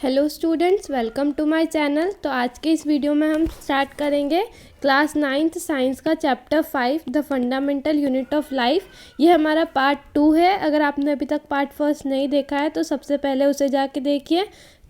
Hello students, welcome to my channel. तो आज के इस वीडियो में हम स्टार्ट करेंगे क्लास 9th साइंस का chapter 5 the fundamental unit of life. ये हमारा पार्ट 2 है। अगर आपने अभी तक पार्ट 1 नहीं देखा है तो सबसे पहले उसे जाके देखिए।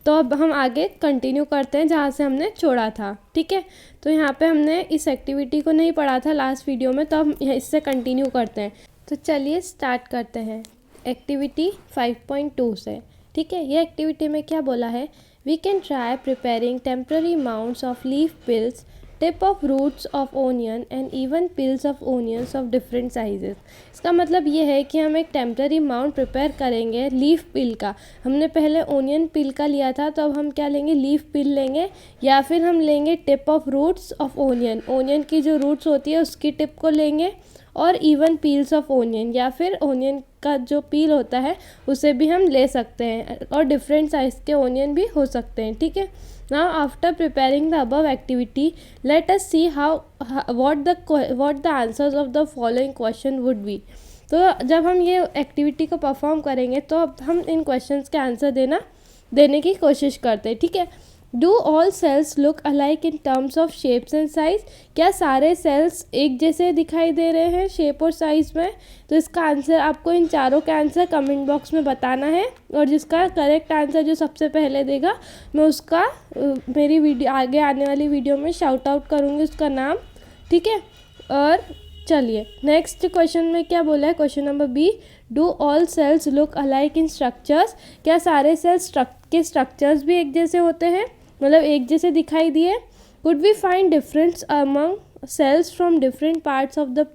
तो अब हम आगे कंटिन्यू करते हैं जहाँ से हमने छोड़ा था। ठीक है, तो यहाँ पे हमने इस एक्टिविटी को नहीं पढ़ा था लास्ट वीडियो में, तो हम इससे कंटिन्यू करते हैं। तो चलिए स्टार्ट करते हैं एक्टिविटी 5.2 से। ठीक है, ये एक्टिविटी में क्या बोला है, we can try preparing temporary mounts of leaf peels, tip of roots of onion and even peels of onions of different sizes. इसका मतलब ये है कि हम एक टेम्पररी माउंट प्रिपेयर करेंगे लीफ पिल का। हमने पहले ओनियन पिल का लिया था, तो अब हम क्या लेंगे, लीफ पिल लेंगे, या फिर हम लेंगे tip of roots of onion. Onion की जो रूट्स होती है उसकी टिप को लेंगे, और इवन पील्स ऑफ ओनियन, या फिर ओनियन का जो पील होता है उसे भी हम ले सकते हैं, और डिफरेंट साइज़ के ओनियन भी हो सकते हैं। ठीक है, now after preparing the above activity late us see how what the answers of the following question would be. तो जब हम ये एक्टिविटी को परफॉर्म करेंगे तो अब हम इन क्वेश्चंस के आंसर देने की कोशिश करते हैं। ठीक है, do all cells look alike in terms of shapes and size. क्या सारे सेल्स एक जैसे दिखाई दे रहे हैं शेप और साइज में? तो इसका आंसर आपको इन चारों के आंसर कमेंट बॉक्स में बताना है, और जिसका करेक्ट आंसर जो सबसे पहले देगा मैं उसका मेरी वीडियो आगे आने वाली वीडियो में शाउट आउट करूँगी उसका नाम। ठीक है, और चलिए नेक्स्ट क्वेश्चन में क्या बोला है, question number B, do all cells look alike in structures. क्या सारे सेल्स के स्ट्रक्चर्स भी एक जैसे होते हैं, मतलब एक जैसे दिखाई दिए? Could we find difference among cells from different parts of the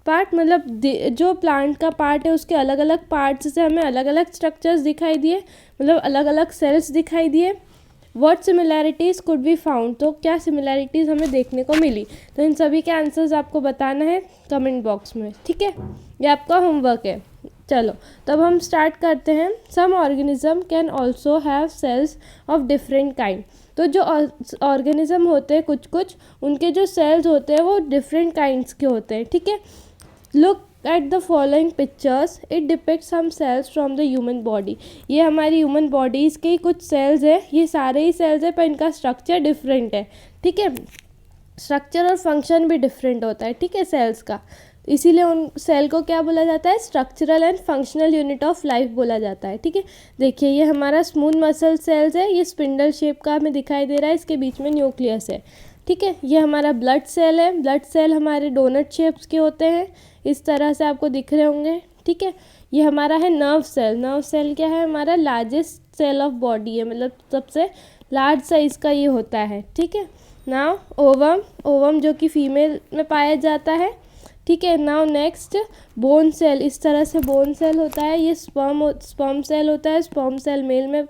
part, मतलब जो प्लांट का पार्ट है उसके अलग अलग पार्ट्स से हमें अलग अलग स्ट्रक्चर्स दिखाई दिए, मतलब अलग अलग सेल्स दिखाई दिए। What similarities could be found, तो क्या सिमिलैरिटीज़ हमें देखने को मिली? तो इन सभी के आंसर्स आपको बताना है कमेंट बॉक्स में। ठीक है, ये आपका होमवर्क है। चलो तब हम स्टार्ट करते हैं। Some organism can also have cells of different kind. तो जो ऑर्गेनिज्म होते हैं कुछ उनके जो सेल्स होते हैं वो डिफरेंट काइंड्स के होते हैं। ठीक है, look at the following pictures, it depict some cells from the human body. ये हमारी ह्यूमन बॉडीज़ के कुछ सेल्स है, ये सारे ही सेल्स है पर इनका स्ट्रक्चर डिफरेंट है। ठीक है, स्ट्रक्चर और फंक्शन भी डिफरेंट होता है। ठीक है, सेल्स का, इसीलिए उन सेल को क्या बोला जाता है, structural and functional unit of life बोला जाता है। ठीक है, देखिए ये हमारा स्मूथ मसल सेल्स है, ये स्पिंडल शेप का हमें दिखाई दे रहा है, इसके बीच में न्यूक्लियस है। ठीक है, ये हमारा ब्लड सेल है, ब्लड सेल हमारे डोनट शेप्स के होते हैं, इस तरह से आपको दिख रहे होंगे। ठीक है, ये हमारा है नर्व सेल। नर्व सेल क्या है, हमारा लार्जेस्ट सेल ऑफ बॉडी है, मतलब सबसे लार्ज साइज का ये होता है। ठीक है, नाउ ओवम, ओवम जो कि फीमेल में पाया जाता है। ठीक है, नाउ नेक्स्ट बोन सेल, इस तरह से बोन सेल होता है, ये स्पर्म सेल होता है, स्पर्म सेल मेल में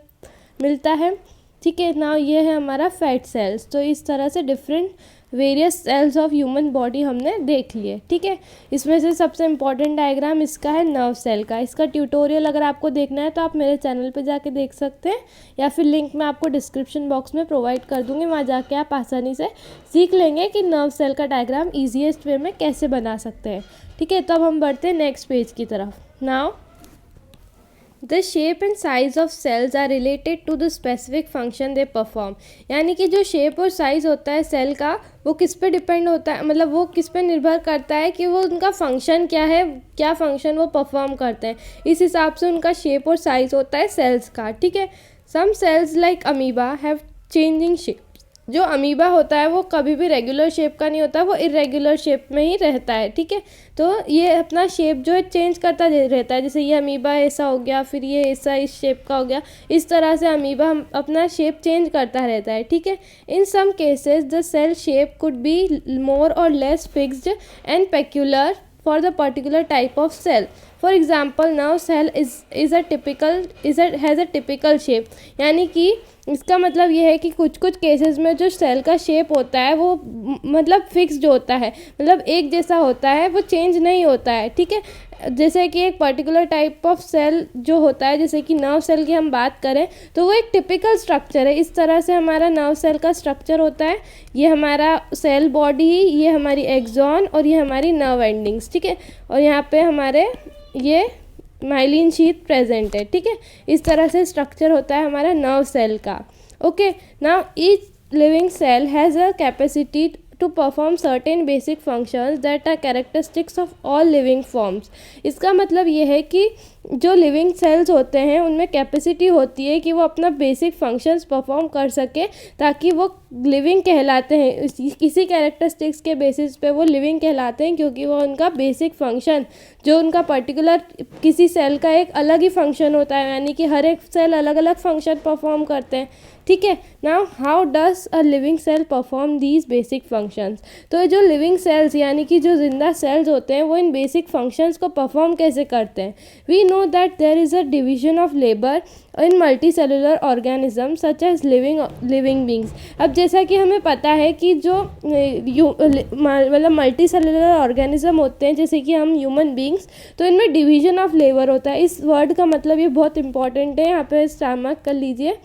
मिलता है। ठीक है, नाउ ये है हमारा फैट सेल्स। तो इस तरह से different various cells of human body हमने देख लिए। ठीक है, इसमें से सबसे इम्पॉर्टेंट डायग्राम इसका है नर्व सेल का। इसका ट्यूटोरियल अगर आपको देखना है तो आप मेरे चैनल पे जाके देख सकते हैं, या फिर लिंक मैं आपको डिस्क्रिप्शन बॉक्स में प्रोवाइड कर दूँगी, वहाँ जाके आप आसानी से सीख लेंगे कि नर्व सेल का डायग्राम ईजीएस्ट वे में कैसे बना सकते हैं। ठीक है, तो अब हम बढ़ते हैं नेक्स्ट पेज की तरफ। Now the shape and size of cells are related to the specific function they perform. यानी कि जो शेप और साइज होता है सेल का वो किस पे डिपेंड होता है, मतलब वो किस पे निर्भर करता है कि वो उनका फंक्शन क्या है, क्या फंक्शन वो परफॉर्म करते हैं, इस हिसाब से उनका शेप और साइज होता है सेल्स का। ठीक है, some cells like amoeba have changing shape. जो अमीबा होता है वो कभी भी रेगुलर शेप का नहीं होता, वो इरेगुलर शेप में ही रहता है। ठीक है, तो ये अपना शेप जो है चेंज करता रहता है, जैसे ये अमीबा ऐसा हो गया, फिर ये ऐसा इस शेप का हो गया, इस तरह से अमीबा अपना शेप चेंज करता रहता है। ठीक है, in some cases the cell shape could be more और less fixed and peculiar for the particular type of cell. For example, now cell has a typical shape. यानी कि इसका मतलब ये है कि कुछ केसेस में जो सेल का शेप होता है वो मतलब फिक्स्ड होता है, मतलब एक जैसा होता है, वो चेंज नहीं होता है। ठीक है, जैसे कि एक पर्टिकुलर टाइप ऑफ सेल जो होता है, जैसे कि नर्व सेल की हम बात करें तो वो एक टिपिकल स्ट्रक्चर है। इस तरह से हमारा नर्व सेल का स्ट्रक्चर होता है, ये हमारा सेल बॉडी, ये हमारी एक्सॉन और ये हमारी नर्व एंडिंग्स। ठीक है, और यहाँ पे हमारे ये माइलिन शीथ प्रेजेंट है, ठीक है। इस तरह से स्ट्रक्चर होता है हमारा नर्व सेल का। Okay, now each living cell has a capacity to perform certain basic functions that are characteristics of all living forms। इसका मतलब ये है कि जो लिविंग सेल्स होते हैं उनमें कैपेसिटी होती है कि वो अपना बेसिक फंक्शंस परफॉर्म कर सके, ताकि वो लिविंग कहलाते हैं। किसी कैरेक्टरिस्टिक्स के बेसिस पे वो लिविंग कहलाते हैं, क्योंकि वो उनका बेसिक फंक्शन जो उनका पर्टिकुलर किसी सेल का एक अलग ही फंक्शन होता है, यानी कि हर एक सेल अलग अलग फंक्शन परफॉर्म करते हैं, ठीक है। Now how does a living cell perform these basic functions. तो जो लिविंग सेल्स यानी कि जो जिंदा सेल्स होते हैं वो इन बेसिक फंक्शंस को परफॉर्म कैसे करते हैं। We know that there is a division of labour in multicellular organism such as living beings. अब जैसा कि हमें पता है कि जो मतलब मल्टी सेलुलर ऑर्गेनिज्म होते हैं जैसे कि हम ह्यूमन बींग्स, तो इनमें डिवीजन ऑफ लेबर होता है। इस वर्ड का मतलब ये बहुत इंपॉर्टेंट है, यहाँ पे स्टार्ट कर लीजिए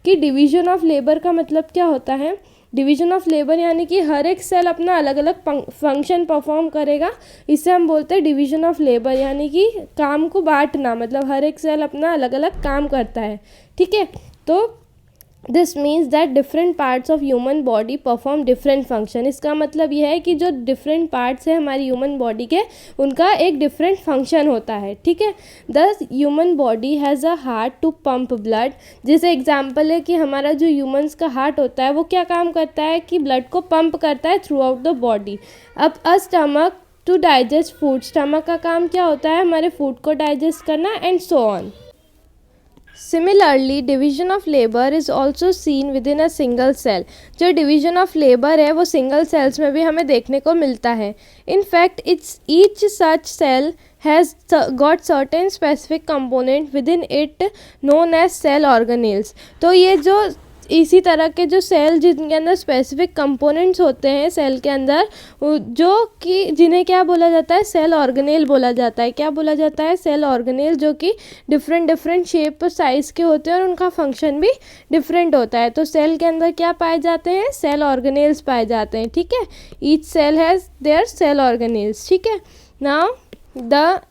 कि डिवीजन ऑफ लेबर का मतलब क्या होता है। डिवीजन ऑफ लेबर यानी कि हर एक सेल अपना अलग अलग फंक्शन परफॉर्म करेगा, इससे हम बोलते हैं डिवीजन ऑफ लेबर, यानी कि काम को बांटना, मतलब हर एक सेल अपना अलग अलग काम करता है, ठीक है। तो this means that different parts of human body perform different function. इसका मतलब यह है कि जो डिफरेंट पार्ट्स हैं हमारी ह्यूमन बॉडी के, उनका एक डिफरेंट फंक्शन होता है, ठीक है। Thus human body has a heart to pump blood. जैसे एग्जांपल है कि हमारा जो ह्यूमन्स का हार्ट होता है वो क्या काम करता है कि ब्लड को पंप करता है थ्रू आउट द बॉडी। अब a stomach to digest food. Stomach का काम क्या होता है, हमारे फूड को डाइजेस्ट करना, and so on. Similarly division of labour is also seen within a single cell. जो डिवीजन ऑफ लेबर है वो सिंगल सेल्स में भी हमें देखने को मिलता है। In fact it's each such cell has got certain specific component within it known as cell organelles. तो ये जो इसी तरह के जो सेल जिनके अंदर स्पेसिफिक कंपोनेंट्स होते हैं सेल के अंदर, जो कि जिन्हें क्या बोला जाता है, सेल ऑर्गेनेल बोला जाता है। क्या बोला जाता है, सेल ऑर्गेनेल, जो कि डिफरेंट शेप साइज़ के होते हैं और उनका फंक्शन भी डिफरेंट होता है। तो सेल के अंदर क्या पाए जाते हैं, सेल ऑर्गेनेल्स पाए जाते हैं, ठीक है। Each cell has their cell organelles, ठीक है। Now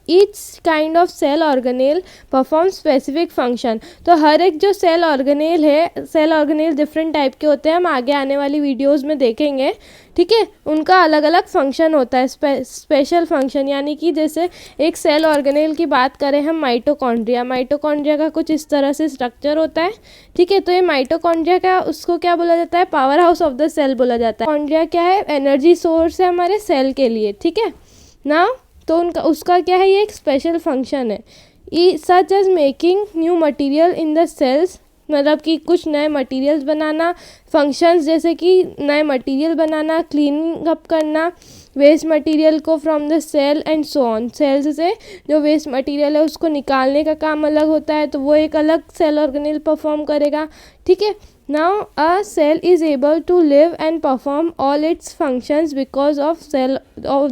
each kind of cell organelle perform specific function। तो हर एक जो सेल ऑर्गेनेल है, सेल ऑर्गेनेल डिफरेंट टाइप के होते हैं, हम आगे आने वाली वीडियोस में देखेंगे, ठीक है। उनका अलग अलग फंक्शन होता है, स्पेशल फंक्शन। यानी कि जैसे एक सेल ऑर्गेनेल की बात करें हम, माइटोकॉन्ड्रिया का कुछ इस तरह से स्ट्रक्चर होता है, ठीक है। तो ये माइटोकॉन्ड्रिया का, उसको क्या बोला जाता है, powerhouse of the cell बोला जाता है। कॉन्ड्रिया क्या है, एनर्जी सोर्स है हमारे सेल के लिए, ठीक है ना। तो उनका उसका क्या है, ये एक स्पेशल फंक्शन है। Such as making new material in the cells, मतलब कि कुछ नए मटेरियल्स बनाना, फंक्शंस जैसे कि नए मटेरियल बनाना, क्लीनिंग अप करना वेस्ट मटेरियल को from the cell and so on. Cells से जो वेस्ट मटेरियल है उसको निकालने का काम अलग होता है, तो वो एक अलग सेल ऑर्गेनेल परफॉर्म करेगा, ठीक है। Now a cell is able to live and perform all its functions because of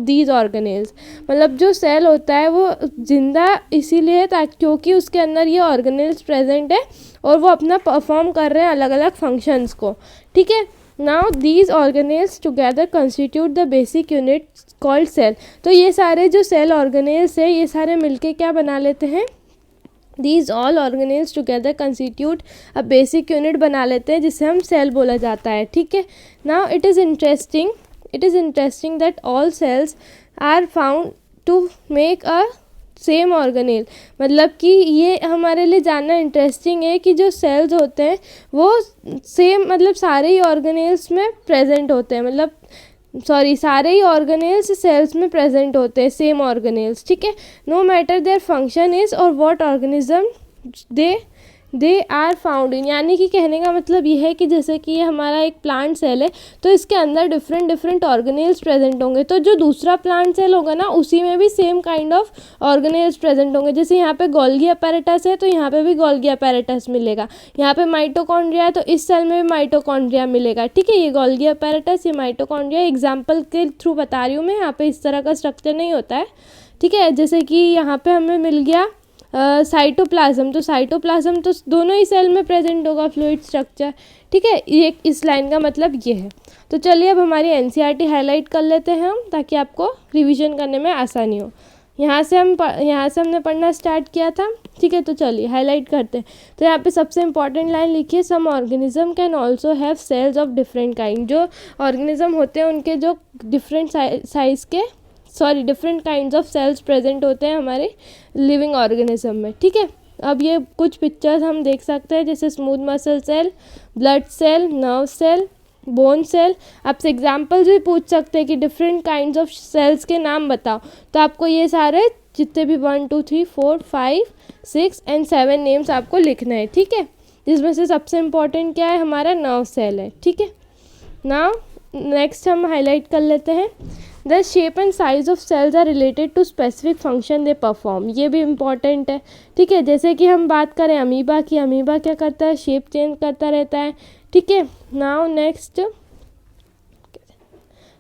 these organelles। मतलब जो सेल होता है वो जिंदा इसीलिए क्योंकि उसके अंदर ये ऑर्गेनेल्स प्रेजेंट है और वो अपना परफॉर्म कर रहे हैं अलग अलग फंक्शंस को, ठीक है। Now these organelles together constitute the basic unit called cell। तो ये सारे जो सेल ऑर्गेनेल्स है ये सारे मिलके क्या बना लेते हैं, These all organelles together constitute a basic unit बना लेते हैं जिसे हम सेल बोला जाता है, ठीक है। Now it is interesting that all cells are found to make a same organelle. मतलब कि ये हमारे लिए जानना इंटरेस्टिंग है कि जो सेल्स होते हैं वो सेम, मतलब सारे ही ऑर्गेनेल्स में प्रेजेंट होते हैं, मतलब सारे ही ऑर्गेनेल्स सेल्स में प्रेजेंट होते हैं, सेम ऑर्गेनेल्स, ठीक है। No matter their function is और what organism they are found in. यानी कि कहने का मतलब ये है कि जैसे कि ये हमारा एक प्लांट सेल है तो इसके अंदर डिफरेंट ऑर्गेनेल्स प्रेजेंट होंगे, तो जो दूसरा प्लांट सेल होगा ना उसी में भी same kind of organelles present होंगे। जैसे यहाँ पे गोल्गी अपैरेटस है तो यहाँ पे भी गोल्गी अपैरेटस मिलेगा, यहाँ पे माइटोकॉन्ड्रिया है तो इस सेल में भी माइटोकॉन्ड्रिया मिलेगा, ठीक है। ये गोल्गी अपैरेटस, ये माइटोकॉन्ड्रिया, एग्जाम्पल के थ्रू बता रही हूँ मैं, यहाँ पे इस तरह का स्ट्रक्चर नहीं होता है, ठीक है। जैसे कि यहाँ पे हमें मिल गया साइटोप्लाज्म, तो साइटोप्लाज्म तो दोनों ही सेल में प्रेजेंट होगा, फ्लूइड स्ट्रक्चर, ठीक है। ये इस लाइन का मतलब ये है। तो चलिए अब हमारी एनसीईआरटी हाईलाइट कर लेते हैं हम, ताकि आपको रिवीजन करने में आसानी हो। यहाँ से हमने पढ़ना स्टार्ट किया था, ठीक है। तो चलिए हाईलाइट करते हैं। तो यहाँ पे सबसे इंपॉर्टेंट लाइन लिखिए, some organism can also have cells of different kind. जो ऑर्गेनिज्म होते हैं उनके जो different different kinds of cells present होते हैं हमारे लिविंग ऑर्गेनिज्म में, ठीक है। अब ये कुछ पिक्चर्स हम देख सकते हैं, जैसे smooth muscle cell, blood cell, nerve cell, bone cell. आपसे एग्जाम्पल्स भी पूछ सकते हैं कि डिफरेंट काइंड्स ऑफ सेल्स के नाम बताओ, तो आपको ये सारे जितने भी 1 2 3 4 5 6 एंड 7 नेम्स आपको लिखना है, ठीक है। जिसमें से सबसे इम्पॉर्टेंट क्या है, हमारा नर्व सेल है, ठीक है। नाउ नेक्स्ट हम हाईलाइट कर लेते हैं, the shape and size of cells are related to specific function they perform. ये भी इम्पॉर्टेंट है, ठीक है। जैसे कि हम बात करें अमीबा की, अमीबा क्या करता है, शेप चेंज करता रहता है, ठीक है। नाउ नेक्स्ट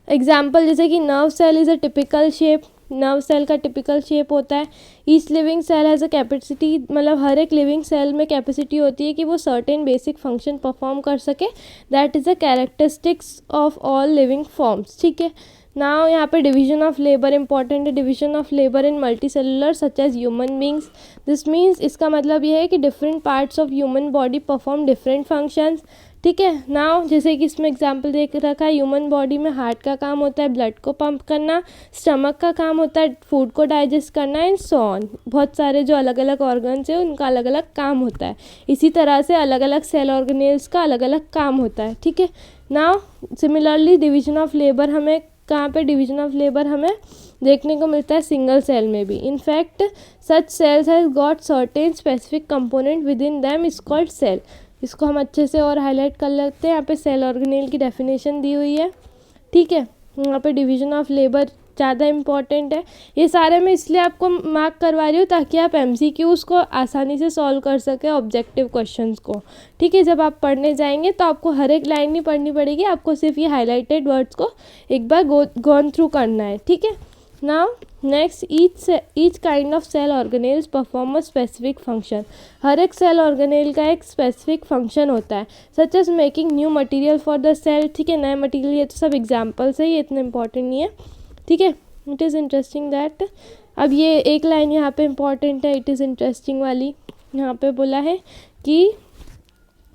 एग्जाम्पल, जैसे कि nerve cell is a typical shape, nerve cell का टिपिकल शेप होता है। Each living cell has a capacity, मतलब हर एक लिविंग सेल में कैपेसिटी होती है कि वो सर्टेन बेसिक फंक्शन परफॉर्म कर सके, that is a characteristics of all living forms, ठीक है। नाउ यहाँ पे डिवीजन ऑफ लेबर इंपॉर्टेंट है, division of labour in multicellular such as human beings. This means, इसका मतलब यह है कि different parts of human body perform different functions, ठीक है। नाउ जैसे कि इसमें एग्जांपल देख रखा है, ह्यूमन बॉडी में हार्ट का काम होता है ब्लड को पंप करना, स्टमक का काम होता है फूड को डाइजेस्ट करना, एंड सो ऑन। बहुत सारे जो अलग अलग ऑर्गन्स हैं उनका अलग अलग काम होता है। इसी तरह से अलग अलग सेल ऑर्गेनेल्स का अलग अलग काम होता है, ठीक है। Now similarly division of labour हमें कहाँ पे, डिवीजन ऑफ लेबर हमें देखने को मिलता है सिंगल सेल में भी। In fact such cells has got certain specific component within them is called cell. इसको हम अच्छे से और हाईलाइट कर लेते हैं। यहाँ पे सेल ऑर्गेनेल की डेफिनेशन दी हुई है, ठीक है। यहाँ पे डिवीजन ऑफ लेबर ज़्यादा इंपॉर्टेंट है। ये सारे मैं इसलिए आपको मार्क करवा रही हूँ ताकि आप MCQs को आसानी से सॉल्व कर सकें, ऑब्जेक्टिव क्वेश्चंस को, ठीक है। जब आप पढ़ने जाएंगे तो आपको हर एक लाइन नहीं पढ़नी पड़ेगी, आपको सिर्फ ये हाईलाइटेड वर्ड्स को एक बार गॉन थ्रू करना है, ठीक है। Now next, each kind of cell organelles perform a specific function. हर एक सेल ऑर्गेनेल का एक स्पेसिफिक फंक्शन होता है, such as making new material for the cell, ठीक है। नए मटेरियल, ये तो सब एग्जाम्पल्स है, ये इतना इंपॉर्टेंट नहीं है, ठीक है। इट इज़ इंटरेस्टिंग दैट, अब ये एक लाइन यहाँ पे इंपॉर्टेंट है, इट इज़ इंटरेस्टिंग वाली। यहाँ पे बोला है कि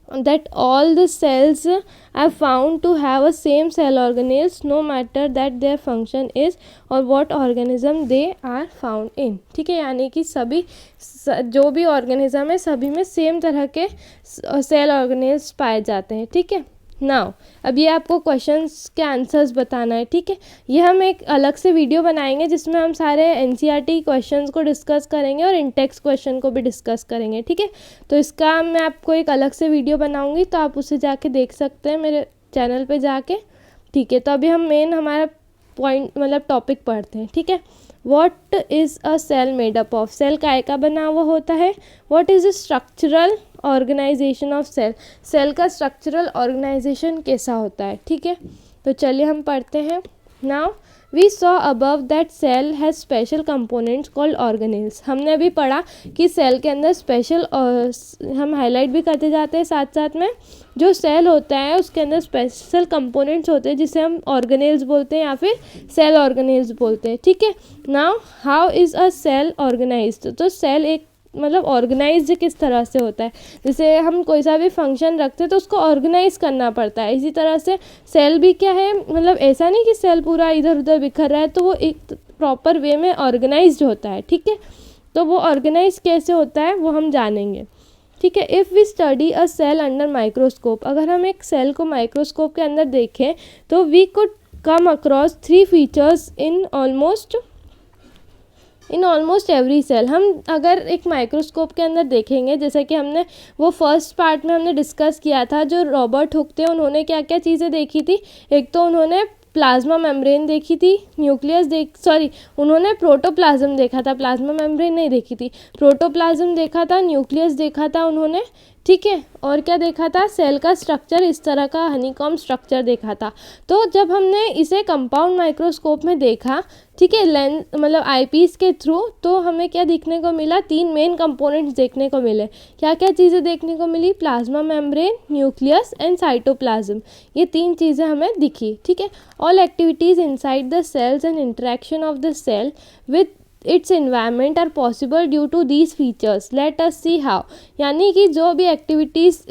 that all the cells are found to have a same cell organelles no matter that their function is or what organism they are found in, ठीक है। यानी कि सभी जो भी ऑर्गेनिज्म है सभी में सेम तरह के सेल ऑर्गेनेल्स पाए जाते हैं, ठीक है। नाउ अब ये आपको क्वेश्चंस के आंसर्स बताना है, ठीक है। ये हम एक अलग से वीडियो बनाएंगे जिसमें हम सारे NCERT क्वेश्चंस को डिस्कस करेंगे और इंटेक्स क्वेश्चन को भी डिस्कस करेंगे, ठीक है। तो इसका मैं आपको एक अलग से वीडियो बनाऊंगी, तो आप उसे जाके देख सकते हैं मेरे चैनल पे जाके, ठीक है। तो अभी हम मेन हमारा पॉइंट मतलब टॉपिक पढ़ते हैं, ठीक है। What is a cell made up of, cell काय का बना हुआ होता है। What is the structural organisation of cell, cell का स्ट्रक्चरल ऑर्गेनाइजेशन कैसा होता है, ठीक है। तो चलिए हम पढ़ते हैं। Now we saw above that cell has special components called organelles. हमने अभी पढ़ा कि सेल के अंदर स्पेशल, हम हाईलाइट भी करते जाते हैं साथ साथ में, जो सेल होता है उसके अंदर स्पेशल कंपोनेंट्स होते हैं जिसे हम ऑर्गेनेल्स बोलते हैं या फिर सेल ऑर्गेनेल्स बोलते हैं, ठीक है। Now how is a cell organised, तो सेल एक मतलब ऑर्गेनाइज्ड किस तरह से होता है, जैसे हम कोई सा भी फंक्शन रखते हैं तो उसको ऑर्गेनाइज करना पड़ता है। इसी तरह से सेल भी क्या है, मतलब ऐसा नहीं कि सेल पूरा इधर उधर बिखर रहा है, तो वो एक प्रॉपर वे में ऑर्गेनाइज्ड होता है, ठीक है। तो वो ऑर्गेनाइज कैसे होता है वो हम जानेंगे, ठीक है। If we study a cell under microscope, अगर हम एक सेल को माइक्रोस्कोप के अंदर देखें तो we could come across 3 features in almost every cell. हम अगर एक माइक्रोस्कोप के अंदर देखेंगे, जैसे कि हमने वो फर्स्ट पार्ट में हमने डिस्कस किया था, जो रॉबर्ट हुक थे उन्होंने क्या क्या चीज़ें देखी थी। एक तो उन्होंने प्लाज्मा मेम्ब्रेन देखी थी, उन्होंने प्रोटोप्लाज्म देखा था, प्लाज्मा मेम्ब्रेन नहीं देखी थी, प्रोटोप्लाज्म देखा था, न्यूक्लियस देखा था उन्होंने, ठीक है। और क्या देखा था, सेल का स्ट्रक्चर, इस तरह का हनीकॉम्ब स्ट्रक्चर देखा था। तो जब हमने इसे कंपाउंड माइक्रोस्कोप में देखा, ठीक है, लेंस मतलब आईपीस के थ्रू, तो हमें क्या देखने को मिला, 3 मेन कंपोनेंट्स देखने को मिले। क्या क्या चीज़ें देखने को मिली, plasma membrane, nucleus and cytoplasm, ये 3 चीज़ें हमें दिखी, ठीक है। All activities inside the cells and interaction of the cell with its environment are possible due to these features, let us see how. यानी कि जो भी एक्टिविटीज़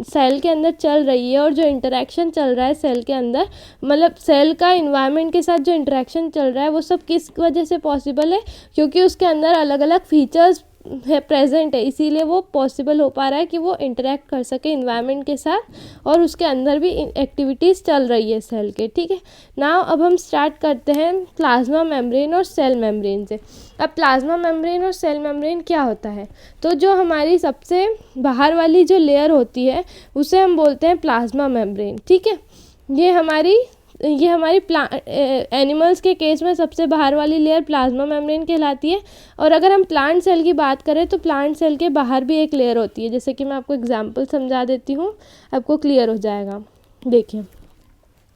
सेल के अंदर चल रही है और जो इंटरेक्शन चल रहा है सेल के अंदर, मतलब सेल का इन्वायरमेंट के साथ जो इंटरेक्शन चल रहा है वो सब किस वजह से पॉसिबल है, क्योंकि उसके अंदर अलग अलग फीचर्स है प्रेजेंट है, इसीलिए वो पॉसिबल हो पा रहा है कि वो इंटरेक्ट कर सके इन्वायरमेंट के साथ और उसके अंदर भी एक्टिविटीज़ चल रही है सेल के। ठीक है, नाउ अब हम स्टार्ट करते हैं प्लाज्मा मेम्ब्रेन और सेल मेम्ब्रेन से। अब प्लाज्मा मेम्ब्रेन और सेल मेम्ब्रेन क्या होता है, तो जो हमारी सबसे बाहर वाली जो लेयर होती है उसे हम बोलते हैं प्लाज्मा मेम्ब्रेन। ठीक है, ये हमारी एनिमल्स के केस में सबसे बाहर वाली लेयर प्लाज्मा मेम्ब्रेन कहलाती है। और अगर हम प्लांट सेल की बात करें तो प्लांट सेल के बाहर भी एक लेयर होती है, जैसे कि मैं आपको एग्जांपल समझा देती हूँ, आपको क्लियर हो जाएगा। देखिए,